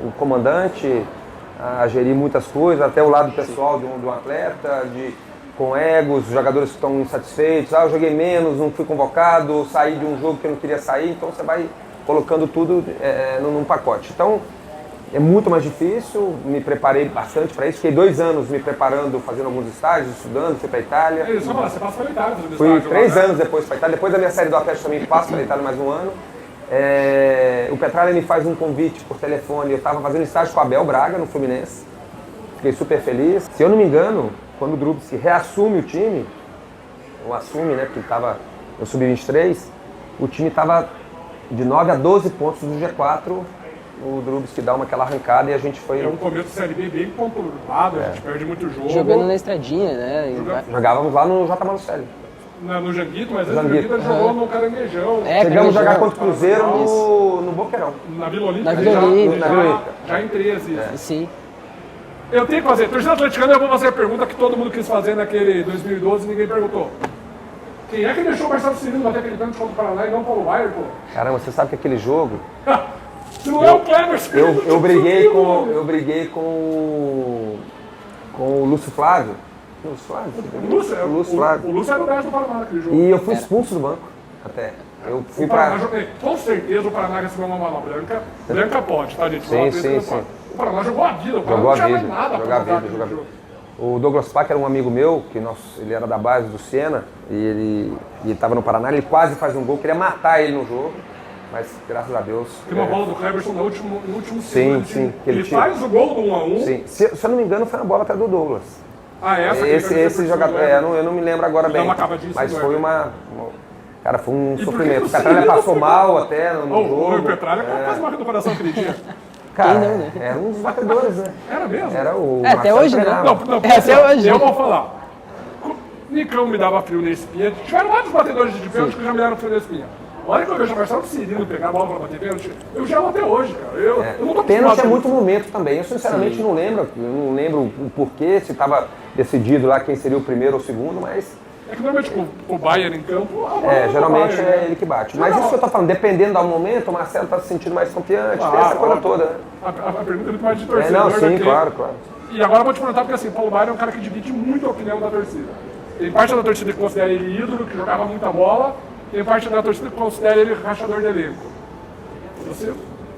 o comandante, a gerir muitas coisas, até o lado pessoal de um atleta, com egos, os jogadores que estão insatisfeitos, eu joguei menos, não fui convocado, saí de um jogo que eu não queria sair, então você vai colocando tudo num pacote. Então, é muito mais difícil, me preparei bastante para isso, fiquei 2 anos me preparando, fazendo alguns estágios, estudando, fui para a Itália. É isso, você passa para a Itália fazendo Fui estágio 3 lá, né? anos depois para a Itália, depois da minha série do Atlético também passo para a Itália mais um ano. O Petralha me faz um convite por telefone, eu estava fazendo estágio com o Abel Braga no Fluminense, fiquei super feliz. Se eu não me engano, quando o Drubsky reassume o time, ou assume, né, porque estava no Sub-23, o time estava de 9 a 12 pontos do G4, o Drubsky dá aquela arrancada e a gente foi... É um começo de Série B bem conturbado, a gente perde muito jogo. Jogando na estradinha, né? Jogávamos lá no J. Malucelli. No Janguito, mas antes do Janguito. Janguito ele jogou no Caranguejão. Chegamos a jogar contra o Caranguejão. Cruzeiro no Boqueirão. Na Vila Olímpica. Na Vila Olímpica. Já em 13. Sim. Eu tenho que fazer. Torcida atleticana, eu vou fazer a pergunta que todo mundo quis fazer naquele 2012 e ninguém perguntou. Quem é que deixou o Marcelo Cirino bater aquele pênalti contra o Paraná e não o Paulo Baier, pô? Caramba, você sabe que aquele jogo... Se não é o Kleber Cirino, Eu briguei com o Lúcio Flávio. Lúcio Flávio? O Lúcio Flávio. O Lúcio era o 10 do Paraná naquele jogo. E eu fui expulso do banco, até. Eu fui O Paraná, pra... com certeza o Paraná recebeu uma mala branca. Branca pode, tá, gente? Sim, Uma sim, vez sim. pode. O Paraná jogou a vida, o Paraná Jogou não a tinha vida, mais nada pra jogar a jogar vida, aquele jogar a jogo. vida. O Douglas Pack era um amigo meu, que ele era da base do Siena, e ele estava no Paraná, ele quase faz um gol, queria matar ele no jogo, mas graças a Deus... Tem uma bola do Cleberson no último Sim, segundo. sim. Ele faz o gol do 1x1. Sim, se eu não me engano foi uma bola até do Douglas. Ah, essa que Esse jogador, eu não me lembro agora Dá bem, uma cavadinha mas em cima foi do cara, foi um por que sofrimento. O você Petralha não passou foi mal até no O jogo. Petralha quase marca do coração aquele dia. Cara, Quem não, né? era um dos batedores, né? Era mesmo? Era o Até Marcelo hoje, né? treinava. Não, Até hoje. eu vou falar. Nicão me dava frio na espinha. Tiveram vários batedores de pênalti que já me deram frio na espinha. A hora que eu vejo o Marcelo Cirino pegar a bola pra bater pênalti, eu gelo até hoje, cara. Eu não tô Pênalti é acostumado muito momento também. Eu sinceramente não lembro o porquê, se estava decidido lá quem seria o primeiro ou o segundo, mas É que normalmente com o Bayern em campo, a bola do geralmente Bayern, né? é ele que bate. Mas isso que eu tô falando, dependendo do momento, o Marcelo tá se sentindo mais confiante, tem essa coisa óbvio. toda, né? A pergunta é muito mais de torcedor. Não, sim, do que- claro. E agora eu vou te perguntar, porque assim, o Paulo Baier é um cara que divide muito a opinião da torcida. Tem parte da torcida que considera ele ídolo, que jogava muita bola, tem parte da torcida que considera ele rachador de elenco.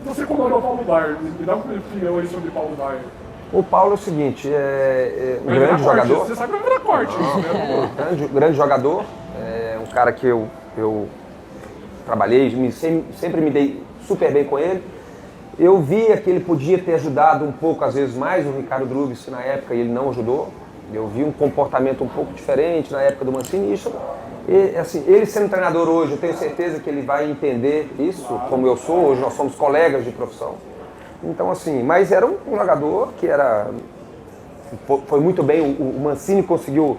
Você comandou o Paulo Baier, me dá uma opinião aí sobre o Paulo Baier. O Paulo é o seguinte, um Vai virar grande corte, jogador. Você sabe que vai virar corte isso, né? Grande jogador, um cara que eu trabalhei, sempre me dei super bem com ele. Eu via que ele podia ter ajudado um pouco, às vezes, mais o Ricardo Drubsky na época, e ele não ajudou. Eu vi um comportamento um pouco diferente na época do Mancini. E, assim, ele sendo treinador hoje, eu tenho certeza que ele vai entender isso, como eu sou. Hoje nós somos colegas de profissão. Então, assim, mas era um jogador que foi muito bem. O Mancini conseguiu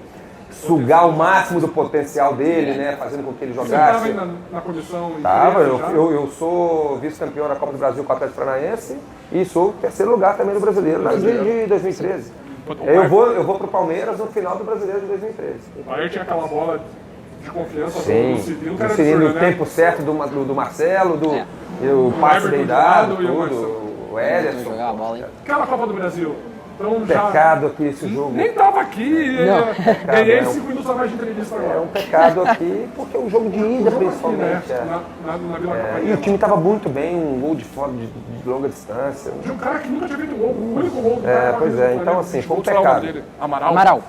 sugar o máximo do potencial dele, né, fazendo com que ele Você jogasse. estava aí na comissão? Tava, já? eu sou vice-campeão da Copa do Brasil com o Atlético Paranaense e sou terceiro lugar também no Brasileiro de 2013. Eu vou pro Palmeiras no final do Brasileiro de 2013. O Bayern tinha aquela bola de confiança Sim, do Cirino, que era o Cirino no absurda, né? tempo certo do Marcelo, o O passe Everton bem de dado, lado e o tudo, o Ederson. Jogar a bola, hein? Aquela Copa do Brasil. Então já... Pecado aqui esse jogo. Nem tava aqui, ganhei 5 minutos a mais de entrevista É agora. um pecado aqui, porque é um jogo de ida Né? principalmente. Na Vila E o Capanema. time estava muito bem, um gol de fora de longa distância. De um cara que nunca tinha feito gol, o único gol do cara. Pois é, então assim, foi um Qual é o nome pecado. dele? Amaral. Amaral.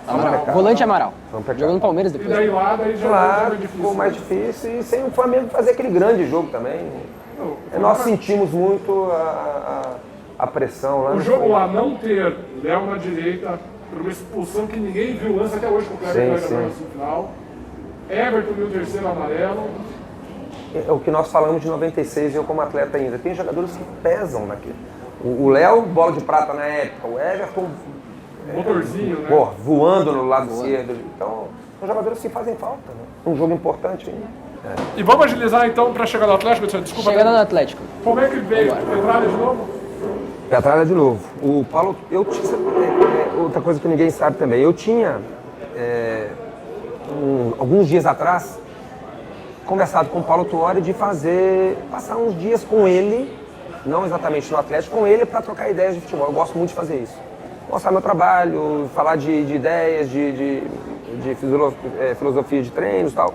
Volante Amaral. Foi um pecado. Jogou no Palmeiras E depois. daí lá, daí já Claro, foi difícil. ficou mais difícil e sem o Flamengo fazer aquele grande jogo também. Nós sentimos muito a pressão lá. O jogo lá não ter Léo na direita, por uma expulsão que ninguém viu o lance até hoje com o Kleber Sim, vai sim. jogar no final. Everton e o terceiro amarelo. É o que nós falamos de 96, eu como atleta ainda. Tem jogadores que pesam naquilo. O Léo, bola de prata na época. O Everton, Motorzinho, né? pô, voando no lado esquerdo. Então, são jogadores que fazem falta, né? Um jogo importante ainda. E vamos agilizar então para chegar no Atlético? Desculpa. Chegando no Atlético. Como é que veio? Petralha de novo? Petralha de novo. O Paulo, outra coisa que ninguém sabe também. Eu tinha, alguns dias atrás, conversado com o Paulo Tuori de passar uns dias com ele, não exatamente no Atlético, com ele para trocar ideias de futebol. Eu gosto muito de fazer isso. Mostrar meu trabalho, falar de ideias, de filosofia de treinos e tal,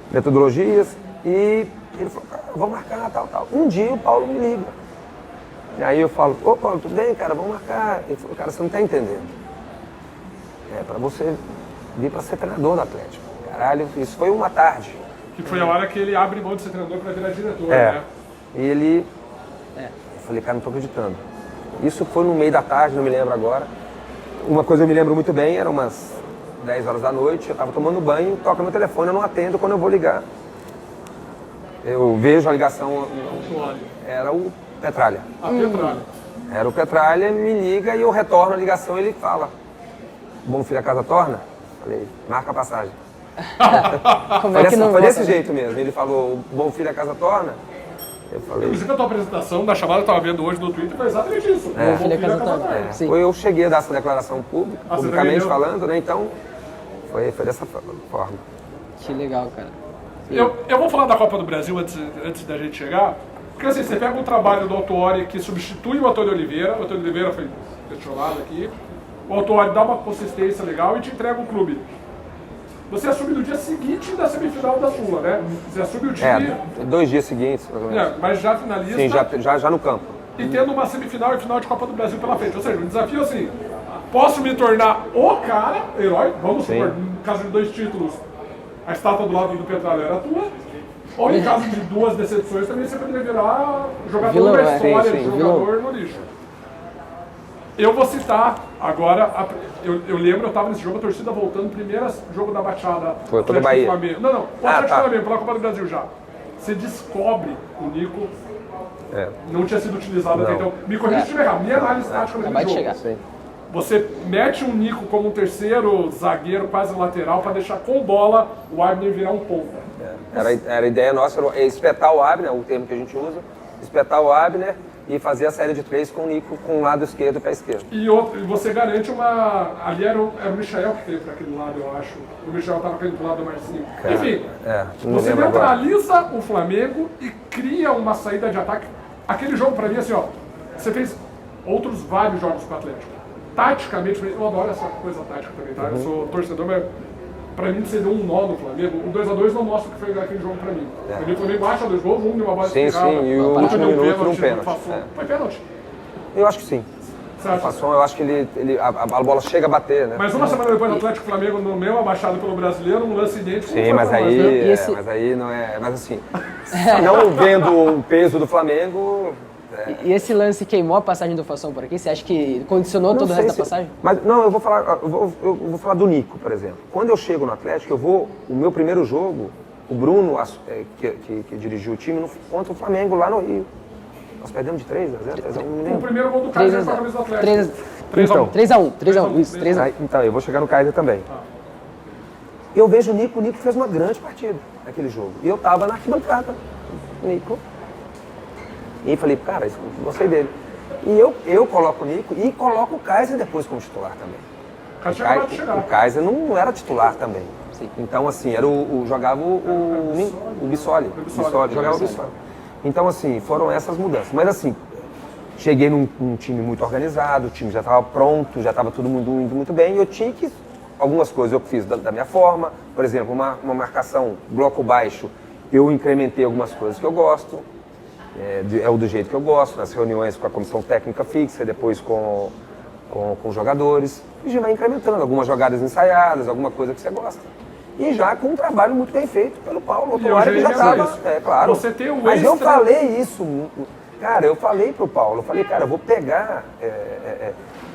metodologias. E ele falou, cara, vamos marcar, tal. Um dia o Paulo me liga. E aí eu falo, ô Paulo, tudo bem, cara, vamos marcar. Ele falou, cara, você não está entendendo. É para você vir para ser treinador do Atlético. Caralho, isso foi uma tarde. Que foi a hora que ele abre mão de ser treinador para virar diretor, né? E ele... Eu falei, cara, não tô acreditando. Isso foi no meio da tarde, não me lembro agora. Uma coisa eu me lembro muito bem, eram umas 10 horas da noite, eu tava tomando banho, toca meu telefone, eu não atendo quando eu vou ligar. Eu vejo a ligação, era o Petralha. A Petralha. Era o Petralha, me liga e eu retorno a ligação e ele fala, bom filho, a casa torna? Falei, marca a passagem. Como é que não Foi gosta, desse né? jeito mesmo, ele falou, bom filho, a casa torna? Eu falei, Inclusive a tua apresentação da chamada, eu estava vendo hoje no Twitter, foi exatamente isso. Bom filho, a casa torna. torna. Sim. eu cheguei a dar essa declaração pública, Ah, você publicamente também deu? falando, né? Então, foi dessa forma. Que legal, cara. Eu vou falar da Copa do Brasil antes da gente chegar, porque assim, você pega um trabalho do Autuori que substitui o Antônio Oliveira foi questionado aqui, o Autuori dá uma consistência legal e te entrega o clube. Você assume no dia seguinte da semifinal da Sula, né? Você assume o time, 2 dias seguintes, mais ou menos. mas já finalista. Sim, já no campo. E tendo uma semifinal e final de Copa do Brasil pela frente. Ou seja, um desafio assim, posso me tornar o cara, herói, vamos supor, no caso de 2 títulos, a estátua do lado do Petralha era tua, ou em caso de 2 decepções também você poderia virar jogador Vilão, da é. história, Sim, jogador no lixo. Eu vou citar agora, eu lembro, eu estava nesse jogo, a torcida voltando, primeiro jogo da Baixada. Foi contra o Atlético Bahia. Flamengo. Não, o Atlético tá. Flamengo, pela Copa do Brasil já. Você descobre o Nico, não tinha sido utilizado até Não. então. Me corrija se estiver errado, minha análise tática naquele Acabei de jogo. chegar. Você mete um Nico como um terceiro zagueiro, quase lateral, para deixar com bola o Abner virar um ponta. Era a ideia nossa, era espetar o Abner, o termo que a gente usa, espetar o Abner e fazer a série de 3 com o Nico com o lado esquerdo e o pé esquerdo. E você garante uma... Ali era o Michael que teve para aquele lado, eu acho. O Michael estava caindo pro lado do Marcinho. Enfim, não você lembro agora. neutraliza o Flamengo e cria uma saída de ataque. Aquele jogo, para mim, assim, ó, você fez outros vários jogos com o Atlético. Taticamente, eu adoro essa coisa tática também, tá? Eu sou torcedor, mas pra mim você deu um nó no Flamengo. O 2x2 não mostra o que foi aquele jogo pra mim. Pra mim o Flamengo acha 2 gols, um de uma bola Sim, espirrada, sim, e o outro último deu minuto num pênalti. passou. Foi pênalti. Eu acho que sim. Você acha? Passou, eu acho que a bola chega a bater, né? Mas uma semana depois do Atlético Flamengo no meu abaixado pelo brasileiro, um lance idêntico. Sim, não mas foi pra nós, aí, né? E esse- mas aí não é. Mas assim, não vendo o peso do Flamengo. E esse lance queimou a passagem do Fação por aqui? Você acha que condicionou todo o resto da passagem? Mas não, eu vou falar do Nico, por exemplo. Quando eu chego no Atlético, o meu primeiro jogo, o Bruno, que dirigiu o time, contra o Flamengo lá no Rio. Nós perdemos de 3x0, não me O lembro. primeiro gol do Kaiser foi a camisa do Atlético. 3x1, isso, 3x1. Aí, então, eu vou chegar no Kaiser também. Eu vejo o Nico fez uma grande partida naquele jogo. E eu tava na arquibancada, Nico. E falei, cara, gostei dele. E eu coloco o Nico e coloco o Kaiser depois como titular também. Kaiser acabou de chegar. O Kaiser não era titular também. Então, assim, jogava o Bissoli. Jogava o Bissoli. Então, assim, foram essas mudanças. Mas, assim, cheguei num time muito organizado, o time já estava pronto, já estava todo mundo indo muito bem. E eu tinha que... Algumas coisas eu fiz da minha forma. Por exemplo, uma marcação bloco baixo, eu incrementei algumas coisas que eu gosto. É o do jeito que eu gosto, nas reuniões com a comissão técnica fixa, depois com os jogadores. E já vai incrementando algumas jogadas ensaiadas, alguma coisa que você gosta. E já com um trabalho muito bem feito pelo Paulo Autuori, que já estava, claro. Você tem o Mas eu extra- falei isso, cara, eu falei pro Paulo, eu falei, cara, eu vou pegar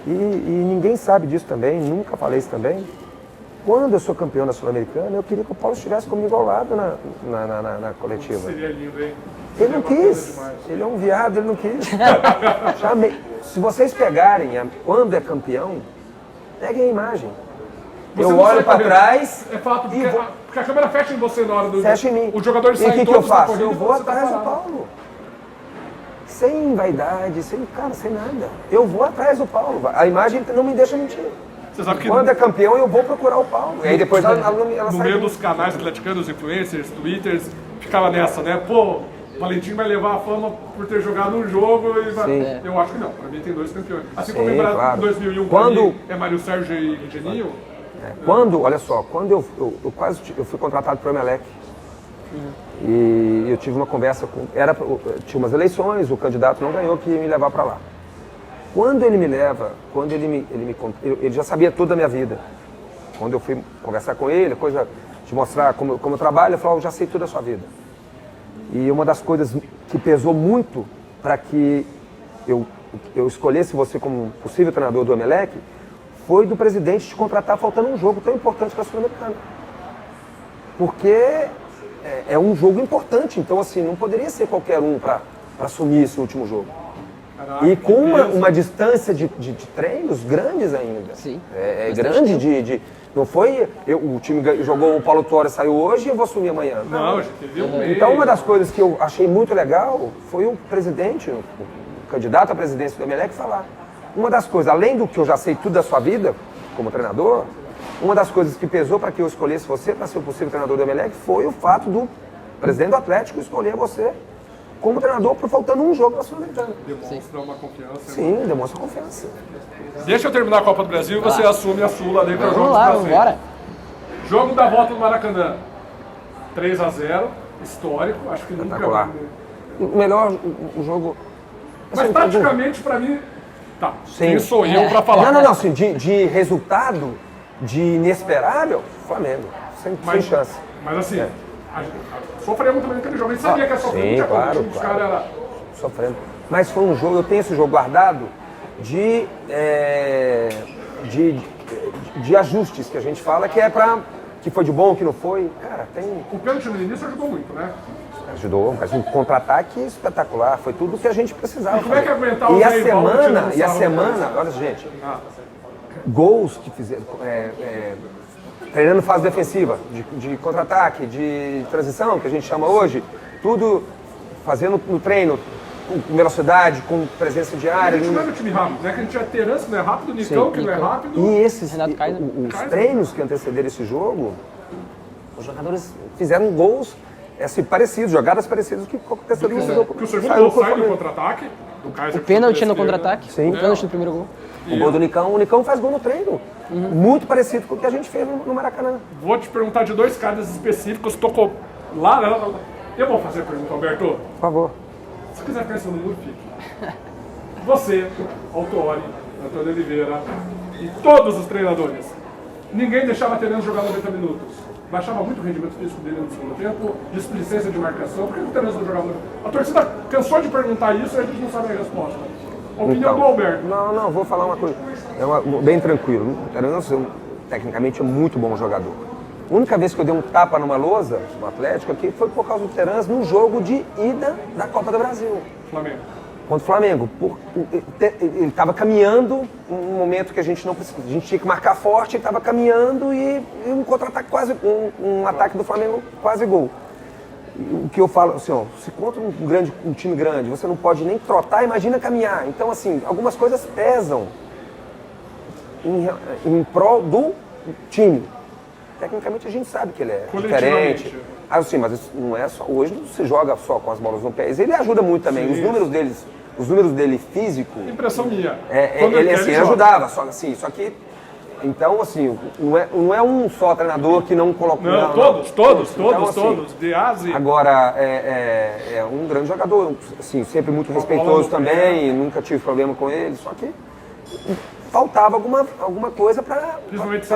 E ninguém sabe disso também, nunca falei isso também. Quando eu sou campeão da Sul-Americana, eu queria que o Paulo estivesse comigo ao lado na coletiva. Seria lindo, hein? Ele não quis, ele é um viado, ele não quis. Se vocês pegarem quando é campeão, peguem a imagem. Eu olho para trás é fato, porque a câmera fecha em você na hora do... Fecha em mim. O jogador sai e o que eu faço? Eu vou atrás do Paulo. Paulo. Sem vaidade, sem nada. Eu vou atrás do Paulo. A imagem não me deixa mentir. Você sabe que quando é campeão, eu vou procurar o Paulo. E aí depois ela no sai. meio dos canais atleticanos, influencers, twitters, ficava nessa, né? Pô, Valentim vai levar a fama por ter jogado um jogo e vai... Eu acho que não. Pra mim tem 2 campeões. Assim como em claro. 2001, quando é Mário Sérgio e Geninho. Olha só, quando eu fui contratado para o Emelec, e eu tive uma conversa com... tinha umas eleições, o candidato não ganhou, que ia me levar para lá. Quando ele me leva, ele já sabia toda a minha vida. Quando eu fui conversar com ele, coisa de mostrar como eu trabalho, ele falou, eu já sei toda a sua vida. E uma das coisas que pesou muito para que eu escolhesse você como possível treinador do Emelec, foi do presidente te contratar faltando um jogo tão importante para a Sul-Americana. Porque é um jogo importante, então assim, não poderia ser qualquer um para assumir esse último jogo. Caraca, e com uma distância de treinos grandes ainda. Sim. Grande, não foi, o time jogou, o Paulo Torres saiu hoje e eu vou assumir amanhã. Não, já teve um mês. Então uma das coisas que eu achei muito legal foi o presidente, o candidato à presidência do Emelec falar. Uma das coisas, além do que eu já sei tudo da sua vida, como treinador, uma das coisas que pesou para que eu escolhesse você para ser o possível treinador do Emelec foi o fato do presidente do Atlético escolher você como treinador por faltando um jogo na Sul-Americana. Demonstra uma confiança. Sim, demonstra confiança. Deixa eu terminar a Copa do Brasil e você assume a Sula daí para o jogo. Vamos lá, vamos embora. Jogo da volta do Maracanã. 3-0, histórico, acho que Espetacular. nunca... O melhor o jogo... Mas praticamente para mim... Tá, sim. Quem sou eu para falar? Não, assim, de resultado, de inesperável, Flamengo, sem chance. Mas assim, sofremos também naquele jogo, a gente sabia que ia sofrer, sim, claro. Sofrendo. Mas foi um jogo, eu tenho esse jogo guardado de ajustes que a gente fala, que é que foi de bom, que não foi. Cara, tem... O pênalti no início ajudou muito, né? Ajudou, mas um contra-ataque espetacular, foi tudo o que a gente precisava. E como é que aguentar o E a semana, olha gente, gols que fizeram, treinando fase defensiva, de contra-ataque, de transição, que a gente chama hoje, tudo fazendo no treino, com velocidade, com presença de área. A gente não é um time rápido, né? Que a gente tinha Terence, que não é rápido, Nicão, que não é rápido. E os treinos que antecederam esse jogo, os jogadores fizeram gols parecidos, jogadas parecidas que aconteceram no jogo. Porque o segundo gol sai no contra-ataque. O pênalti no contra-ataque, sim. O pênalti no primeiro gol. O gol do Nicão, o Nicão faz gol no treino. Muito parecido com o que a gente fez no Maracanã. Vou te perguntar de 2 caras específicos, tocou lá. Eu vou fazer a pergunta, Alberto. Por favor. Se quiser pensar no muro, fique. Você, Autori, Antônio Oliveira e todos os treinadores, ninguém deixava Terence jogar 90 minutos. Baixava muito o rendimento físico dele no segundo tempo, displicência de marcação, por que o Terence não jogava? A torcida cansou de perguntar isso e a gente não sabe a resposta. A opinião do Alberto. Não, vou falar uma coisa. Bem tranquilo. O Terence, tecnicamente, é muito bom jogador. A única vez que eu dei um tapa numa lousa, no Atlético, aqui, foi por causa do Terence no jogo de ida da Copa do Brasil. Flamengo. Contra o Flamengo. Ele estava caminhando, um momento que a gente tinha que marcar forte, ele estava caminhando e um contra-ataque um ataque do Flamengo quase gol. O que eu falo, assim, ó, se contra um time grande, você não pode nem trotar, imagina caminhar. Então, assim, algumas coisas pesam em prol do time. Tecnicamente a gente sabe que ele é diferente. Assim, mas não é só. Hoje não se joga só com as bolas no pé. Ele ajuda muito também. Os números dele físico. Impressão minha. Ele assim, ajudava, só que. Então, assim, não é um só treinador que não colocou. Não, todos. De Asi. Agora, é um grande jogador, assim, sempre muito respeitoso também, nunca tive problema com ele, só que faltava alguma coisa para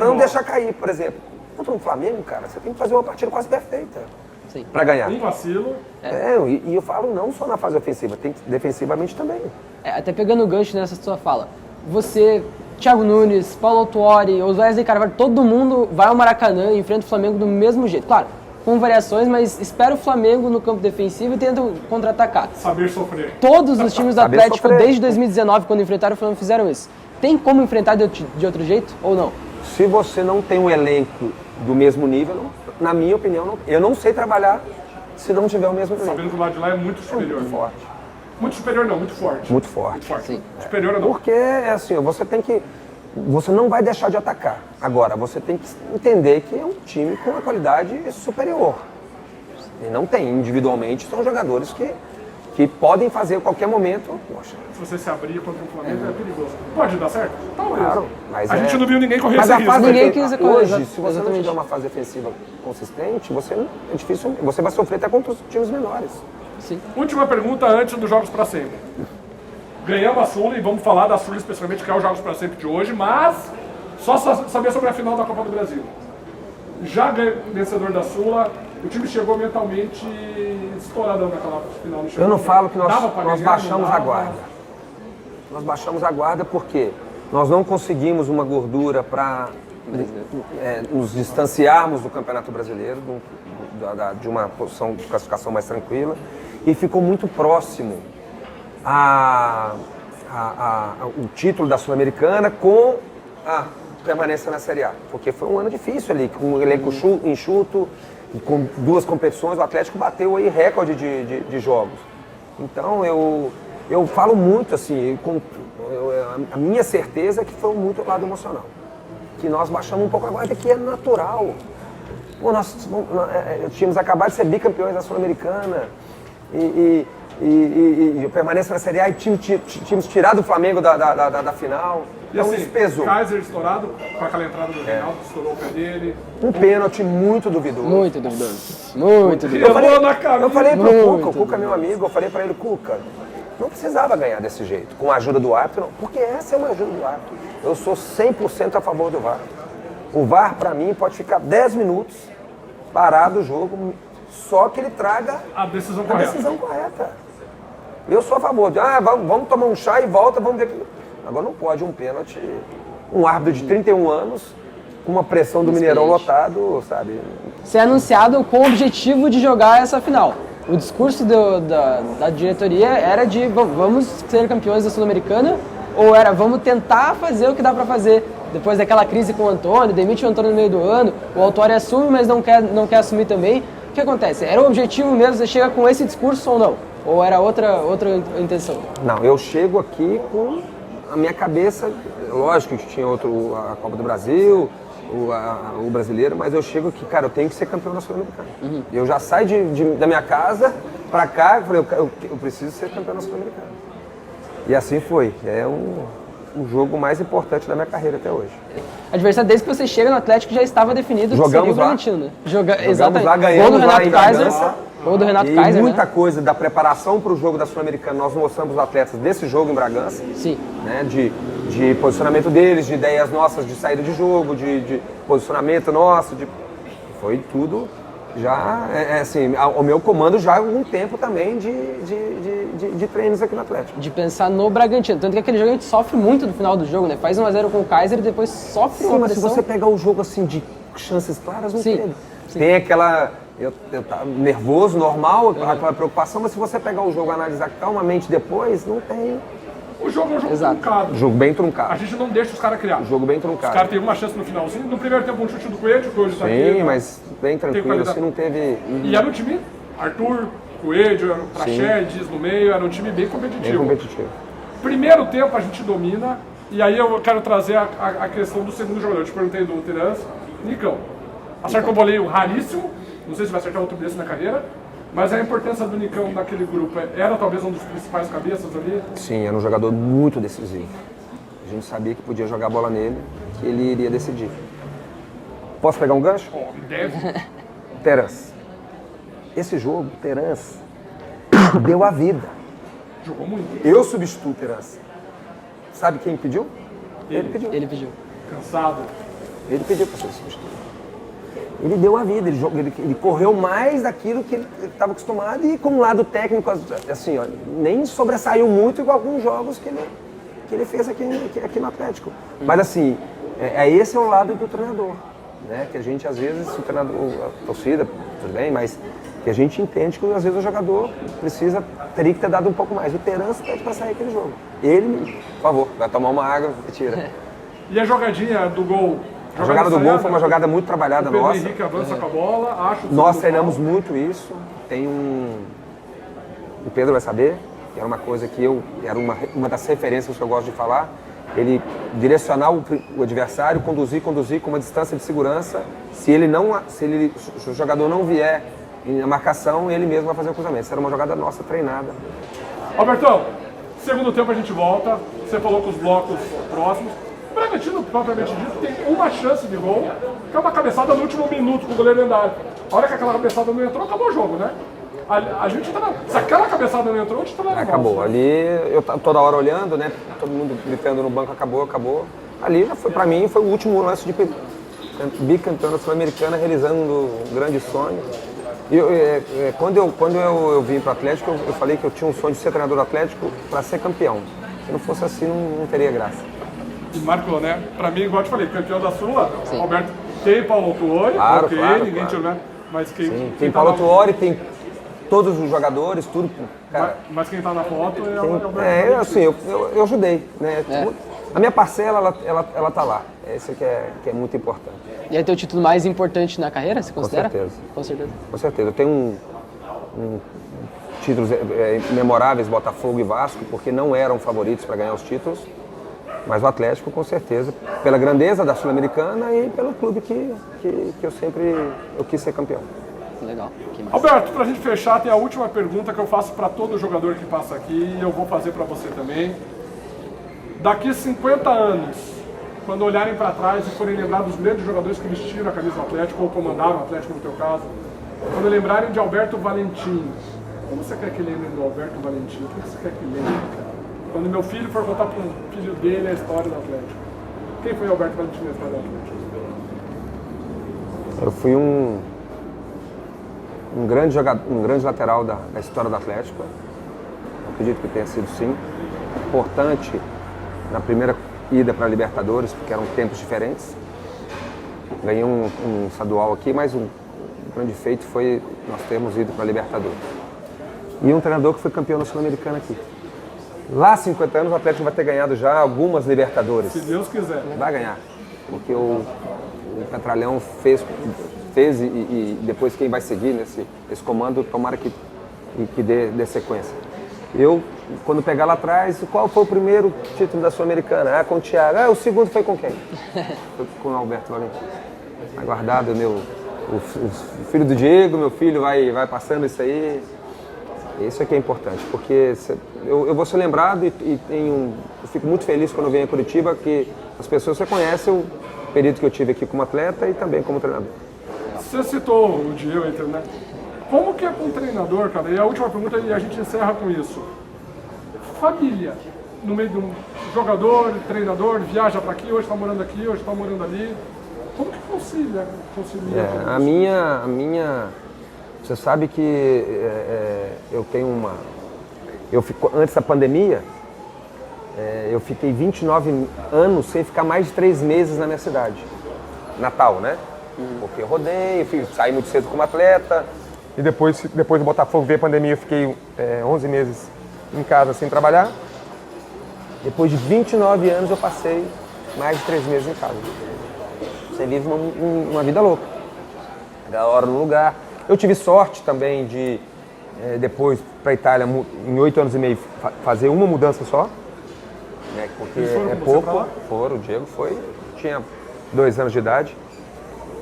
não deixar cair, por exemplo. Contra um Flamengo, cara, você tem que fazer uma partida quase perfeita para ganhar. Um vacilo. E eu falo não só na fase ofensiva, tem que defensivamente também. Até pegando o gancho nessa sua fala, você, Thiago Nunes, Paulo Autuori, Wesley Carvalho, todo mundo vai ao Maracanã e enfrenta o Flamengo do mesmo jeito. Claro, com variações, mas espera o Flamengo no campo defensivo e tenta contra-atacar. Saber sofrer. Todos os times do Saber Atlético, sofrer. desde 2019, quando enfrentaram o Flamengo, fizeram isso. Tem como enfrentar de outro jeito ou não? Se você não tem um elenco do mesmo nível, na minha opinião, eu não sei trabalhar se não tiver o mesmo elenco. Sabendo que o lado de lá é muito superior. Muito forte. Muito superior não, muito forte. Muito forte. Muito forte. Sim. Superior não. Porque é assim, você não vai deixar de atacar. Agora, você tem que entender que é um time com uma qualidade superior. E não tem, individualmente, são jogadores que podem fazer a qualquer momento. Poxa, Se você se abrir contra o Flamengo é perigoso. Pode dar certo? Talvez. claro, mas a gente não viu ninguém correr Mas esse a risco. fase Ninguém quis correr, hoje, se você não exatamente. tiver uma fase defensiva consistente, é difícil, você vai sofrer até contra os times menores. Sim. Última pergunta antes dos Jogos para Sempre. Ganhamos a Sula e vamos falar da Sula especialmente, que é os Jogos para Sempre de hoje, mas só saber sobre a final da Copa do Brasil. Já vencedor da Sula, o time chegou mentalmente estouradão naquela final. Eu não falo que nós Dava pra ganhar, baixamos não a dava? guarda. Nós baixamos a guarda porque nós não conseguimos uma gordura para nos distanciarmos do Campeonato Brasileiro, de uma posição de classificação mais tranquila, e ficou muito próximo o título da Sul-Americana com a permanência na Série A, porque foi um ano difícil ali, com um elenco enxuto, com 2 competições, o Atlético bateu aí recorde de jogos. Então eu falo muito assim, a minha certeza é que foi muito o lado emocional, que nós baixamos um pouco a guarda, que é natural. Pô, nós tínhamos acabado de ser bicampeões da Sul-Americana e permanência na Série A e tínhamos tirado o Flamengo da final. E Então assim, isso pesou. Kaiser estourado com aquela entrada do Reinaldo, estourou o pé dele. Um pênalti muito duvidoso. Muito duvidoso. Muito duvidoso. Eu falei pro Muito Cuca, o Cuca é meu amigo, eu falei pra ele, Cuca, não precisava ganhar desse jeito, com a ajuda do árbitro, não, porque essa é uma ajuda do árbitro. Eu sou 100% a favor do VAR. O VAR, pra mim, pode ficar 10 minutos parado o jogo, só que ele traga A decisão a correta. decisão correta. Eu sou a favor de, vamos tomar um chá e volta, vamos ver. Agora não pode um pênalti, um árbitro de 31 anos, com uma pressão do Mineirão lotado, sabe? Ser anunciado com o objetivo de jogar essa final. O discurso da diretoria era de vamos ser campeões da Sul-Americana, ou era vamos tentar fazer o que dá pra fazer. Depois daquela crise com o Antônio, demite o Antônio no meio do ano, o Autuori assume, mas não quer assumir também. O que acontece? Era o objetivo mesmo, você chega com esse discurso ou não? Ou era outra intenção? Não, eu chego aqui com a minha cabeça, lógico que tinha a Copa do Brasil, o brasileiro, mas eu chego aqui, cara, eu tenho que ser campeão da Sul-Americana. Eu já saio da minha casa pra cá e falei, eu preciso ser campeão da Sul-Americana. E assim foi. É o jogo mais importante da minha carreira até hoje. A adversário, desde que você chega no Atlético, já estava definido que seria o Bragantino, né? Jogamos lá, Gol ganhamos do lá Renato em Kaiser. Bragança. Gol do Renato E Kaiser, muita né? coisa da preparação para o jogo da Sul-Americana, nós mostramos os atletas desse jogo em Bragança. Sim. Né, de posicionamento deles, de ideias nossas de saída de jogo, de posicionamento nosso, foi tudo já, assim, o meu comando já há algum tempo também de treinos aqui no Atlético. De pensar no Bragantino. Tanto que aquele jogo a gente sofre muito no final do jogo, né? Faz 1-0 com o Kaiser e depois sofre Sim, uma mas se pressão. você pegar o jogo assim de chances claras, não Sim, tem. sim. Tem aquela... Eu tava nervoso, normal, aquela preocupação, mas se você pegar o jogo e analisar calmamente depois, não tem. O jogo é um jogo Exato. truncado. Jogo bem A truncado. gente não deixa os caras criar. Jogo bem Os truncado. caras têm uma chance no finalzinho. No primeiro tempo, um chute do Coelho, que hoje tá aqui. Sim, tá? mas bem tranquilo, qualidade. assim, não teve... E era um time, Arthur, Coelho, Praxedes no meio, era um time bem competitivo. Bem competitivo. Primeiro tempo a gente domina, e aí eu quero trazer a questão do segundo jogador. Eu te perguntei do Terence, Nicão. Acertou um voleio raríssimo, não sei se vai acertar outro desse na carreira, mas a importância do Nicão naquele grupo era talvez um dos principais cabeças ali. Sim, era um jogador muito decisivo. A gente sabia que podia jogar a bola nele, que ele iria decidir. Posso pegar um gancho? Ó, deve. Terence. Esse jogo, Terence, deu a vida. Jogou muito. Eu substituo o Terence. Sabe quem pediu? Ele pediu. Ele pediu. Cansado. Ele pediu para ser substituído. Ele deu a vida, ele correu mais daquilo que ele estava acostumado e com um lado técnico, assim, ó, nem sobressaiu muito igual alguns jogos que que ele fez aqui no Atlético. Mas assim, esse é o lado do treinador, né? Que a gente às vezes, o treinador, a torcida, tudo bem, mas que a gente entende que às vezes o jogador teria que ter dado um pouco mais. O Terence pede para sair aquele jogo. Ele, por favor, vai tomar uma água e tira. E a jogadinha do gol? A jogada do gol foi uma jogada muito trabalhada o Pedro nossa. Henrique avança com a bola, acho. Nós treinamos muito isso. Tem o Pedro vai saber, que era uma coisa que era uma das referências que eu gosto de falar. Ele direcionar o adversário, conduzir com uma distância de segurança. Se o jogador não vier na marcação, ele mesmo vai fazer o cruzamento. Essa era uma jogada nossa treinada. Albertão, segundo tempo a gente volta. Você falou com os blocos próximos. O Bragantino, propriamente dito, tem uma chance de gol, que é uma cabeçada no último minuto com o goleiro Lendário. A hora que aquela cabeçada não entrou, acabou o jogo, né? A gente tá se aquela cabeçada não entrou, a gente tá na acabou. Ali, eu toda hora olhando, né? Todo mundo gritando no banco, acabou. Ali, pra mim, foi o último lance de bicampeão sul-americana, realizando um grande sonho. Quando eu vim para o Atlético, eu falei que eu tinha um sonho de ser treinador do Atlético para ser campeão. Se não fosse assim, não teria graça. E marcou, né? Pra mim, igual eu te falei, campeão da Sula, Alberto, tem Paulo Tuori, claro, ok, claro, ninguém tirou, né? Mas quem tem tá Paulo Tuori, tem todos os jogadores, tudo. Cara, mas quem tá na foto é o Alberto. Assim, eu ajudei, né? A minha parcela, ela tá lá. Esse que é muito importante. E é teu título mais importante na carreira, você considera? Com certeza. Eu tenho títulos memoráveis, Botafogo e Vasco, porque não eram favoritos para ganhar os títulos. Mas o Atlético, com certeza, pela grandeza da Sul-Americana e pelo clube que eu sempre quis ser campeão. Legal. Alberto, pra gente fechar, tem a última pergunta que eu faço para todo jogador que passa aqui e eu vou fazer para você também. Daqui 50 anos, quando olharem para trás e forem lembrar dos grandes jogadores que vestiram a camisa do Atlético ou comandaram o Atlético no teu caso, quando lembrarem de Alberto Valentim, como você quer que lembrem do Alberto Valentim? O que você quer que lembrem, cara? Quando meu filho for contar para o filho dele a história do Atlético, quem foi Alberto Valentim na história do Atlético? Eu fui um grande jogador, um grande lateral da história do Atlético. Eu acredito que tenha sido sim. Importante na primeira ida para a Libertadores, porque eram tempos diferentes. Ganhei um estadual aqui, mas o grande feito foi nós termos ido para a Libertadores. E um treinador que foi campeão da Sul-Americana aqui. Lá, 50 anos, o Atlético vai ter ganhado já algumas Libertadores. Se Deus quiser. Vai ganhar. Porque o Petralhão fez e depois quem vai seguir nesse comando, tomara que dê sequência. Eu, quando pegar lá atrás, qual foi o primeiro título da Sul-Americana? Com o Thiago. O segundo foi com quem? Foi com o Alberto Valentim. Aguardado, o filho do Diego, meu filho vai passando isso aí. Isso é que é importante, porque eu vou ser lembrado e eu fico muito feliz quando eu venho a Curitiba, que as pessoas reconhecem o período que eu tive aqui como atleta e também como treinador. Você citou o Diego, né? Como que é com um treinador, cara? E a última pergunta, e a gente encerra com isso. Família, no meio de um jogador, treinador, viaja para aqui, hoje está morando aqui, hoje está morando ali. Como que concilia a minha... Você sabe que eu tenho antes da pandemia, eu fiquei 29 anos sem ficar mais de 3 meses na minha cidade. Natal, né? Porque eu rodei, saí muito cedo como atleta. E depois do Botafogo veio a pandemia, eu fiquei 11 meses em casa sem trabalhar. Depois de 29 anos eu passei mais de 3 meses em casa. Você vive uma vida louca. Da hora no lugar. Eu tive sorte também de, depois para a Itália, em 8 anos e meio, fazer uma mudança só. Né, porque é pouco. O Diego tinha 2 anos de idade.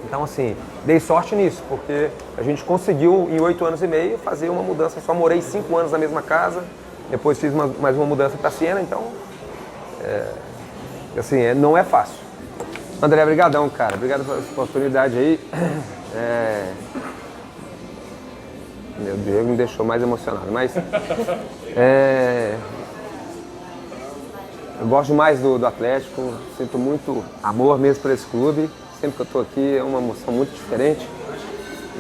Então, assim, dei sorte nisso, porque a gente conseguiu, em 8 anos e meio, fazer uma mudança só. Morei 5 anos na mesma casa, depois fiz mais uma mudança para Siena, então, assim, não é fácil. André, brigadão, cara. Obrigado pela oportunidade aí. Meu Deus, me deixou mais emocionado, mas eu gosto demais do Atlético, sinto muito amor mesmo por esse clube, sempre que eu estou aqui é uma emoção muito diferente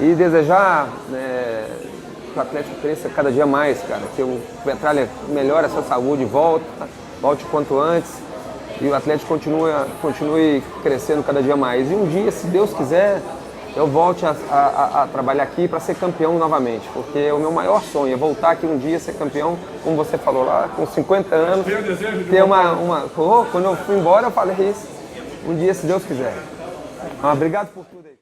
e desejar que o Atlético cresça cada dia mais, cara, que o Petralha melhore a sua saúde, volta volte o quanto antes e o Atlético continue crescendo cada dia mais. E um dia, se Deus quiser, eu volte a trabalhar aqui para ser campeão novamente, porque o meu maior sonho é voltar aqui um dia, ser campeão, como você falou lá, com 50 anos, Tenho desejo de ter voltar. quando eu fui embora eu falei isso, um dia, se Deus quiser. Obrigado por tudo aí.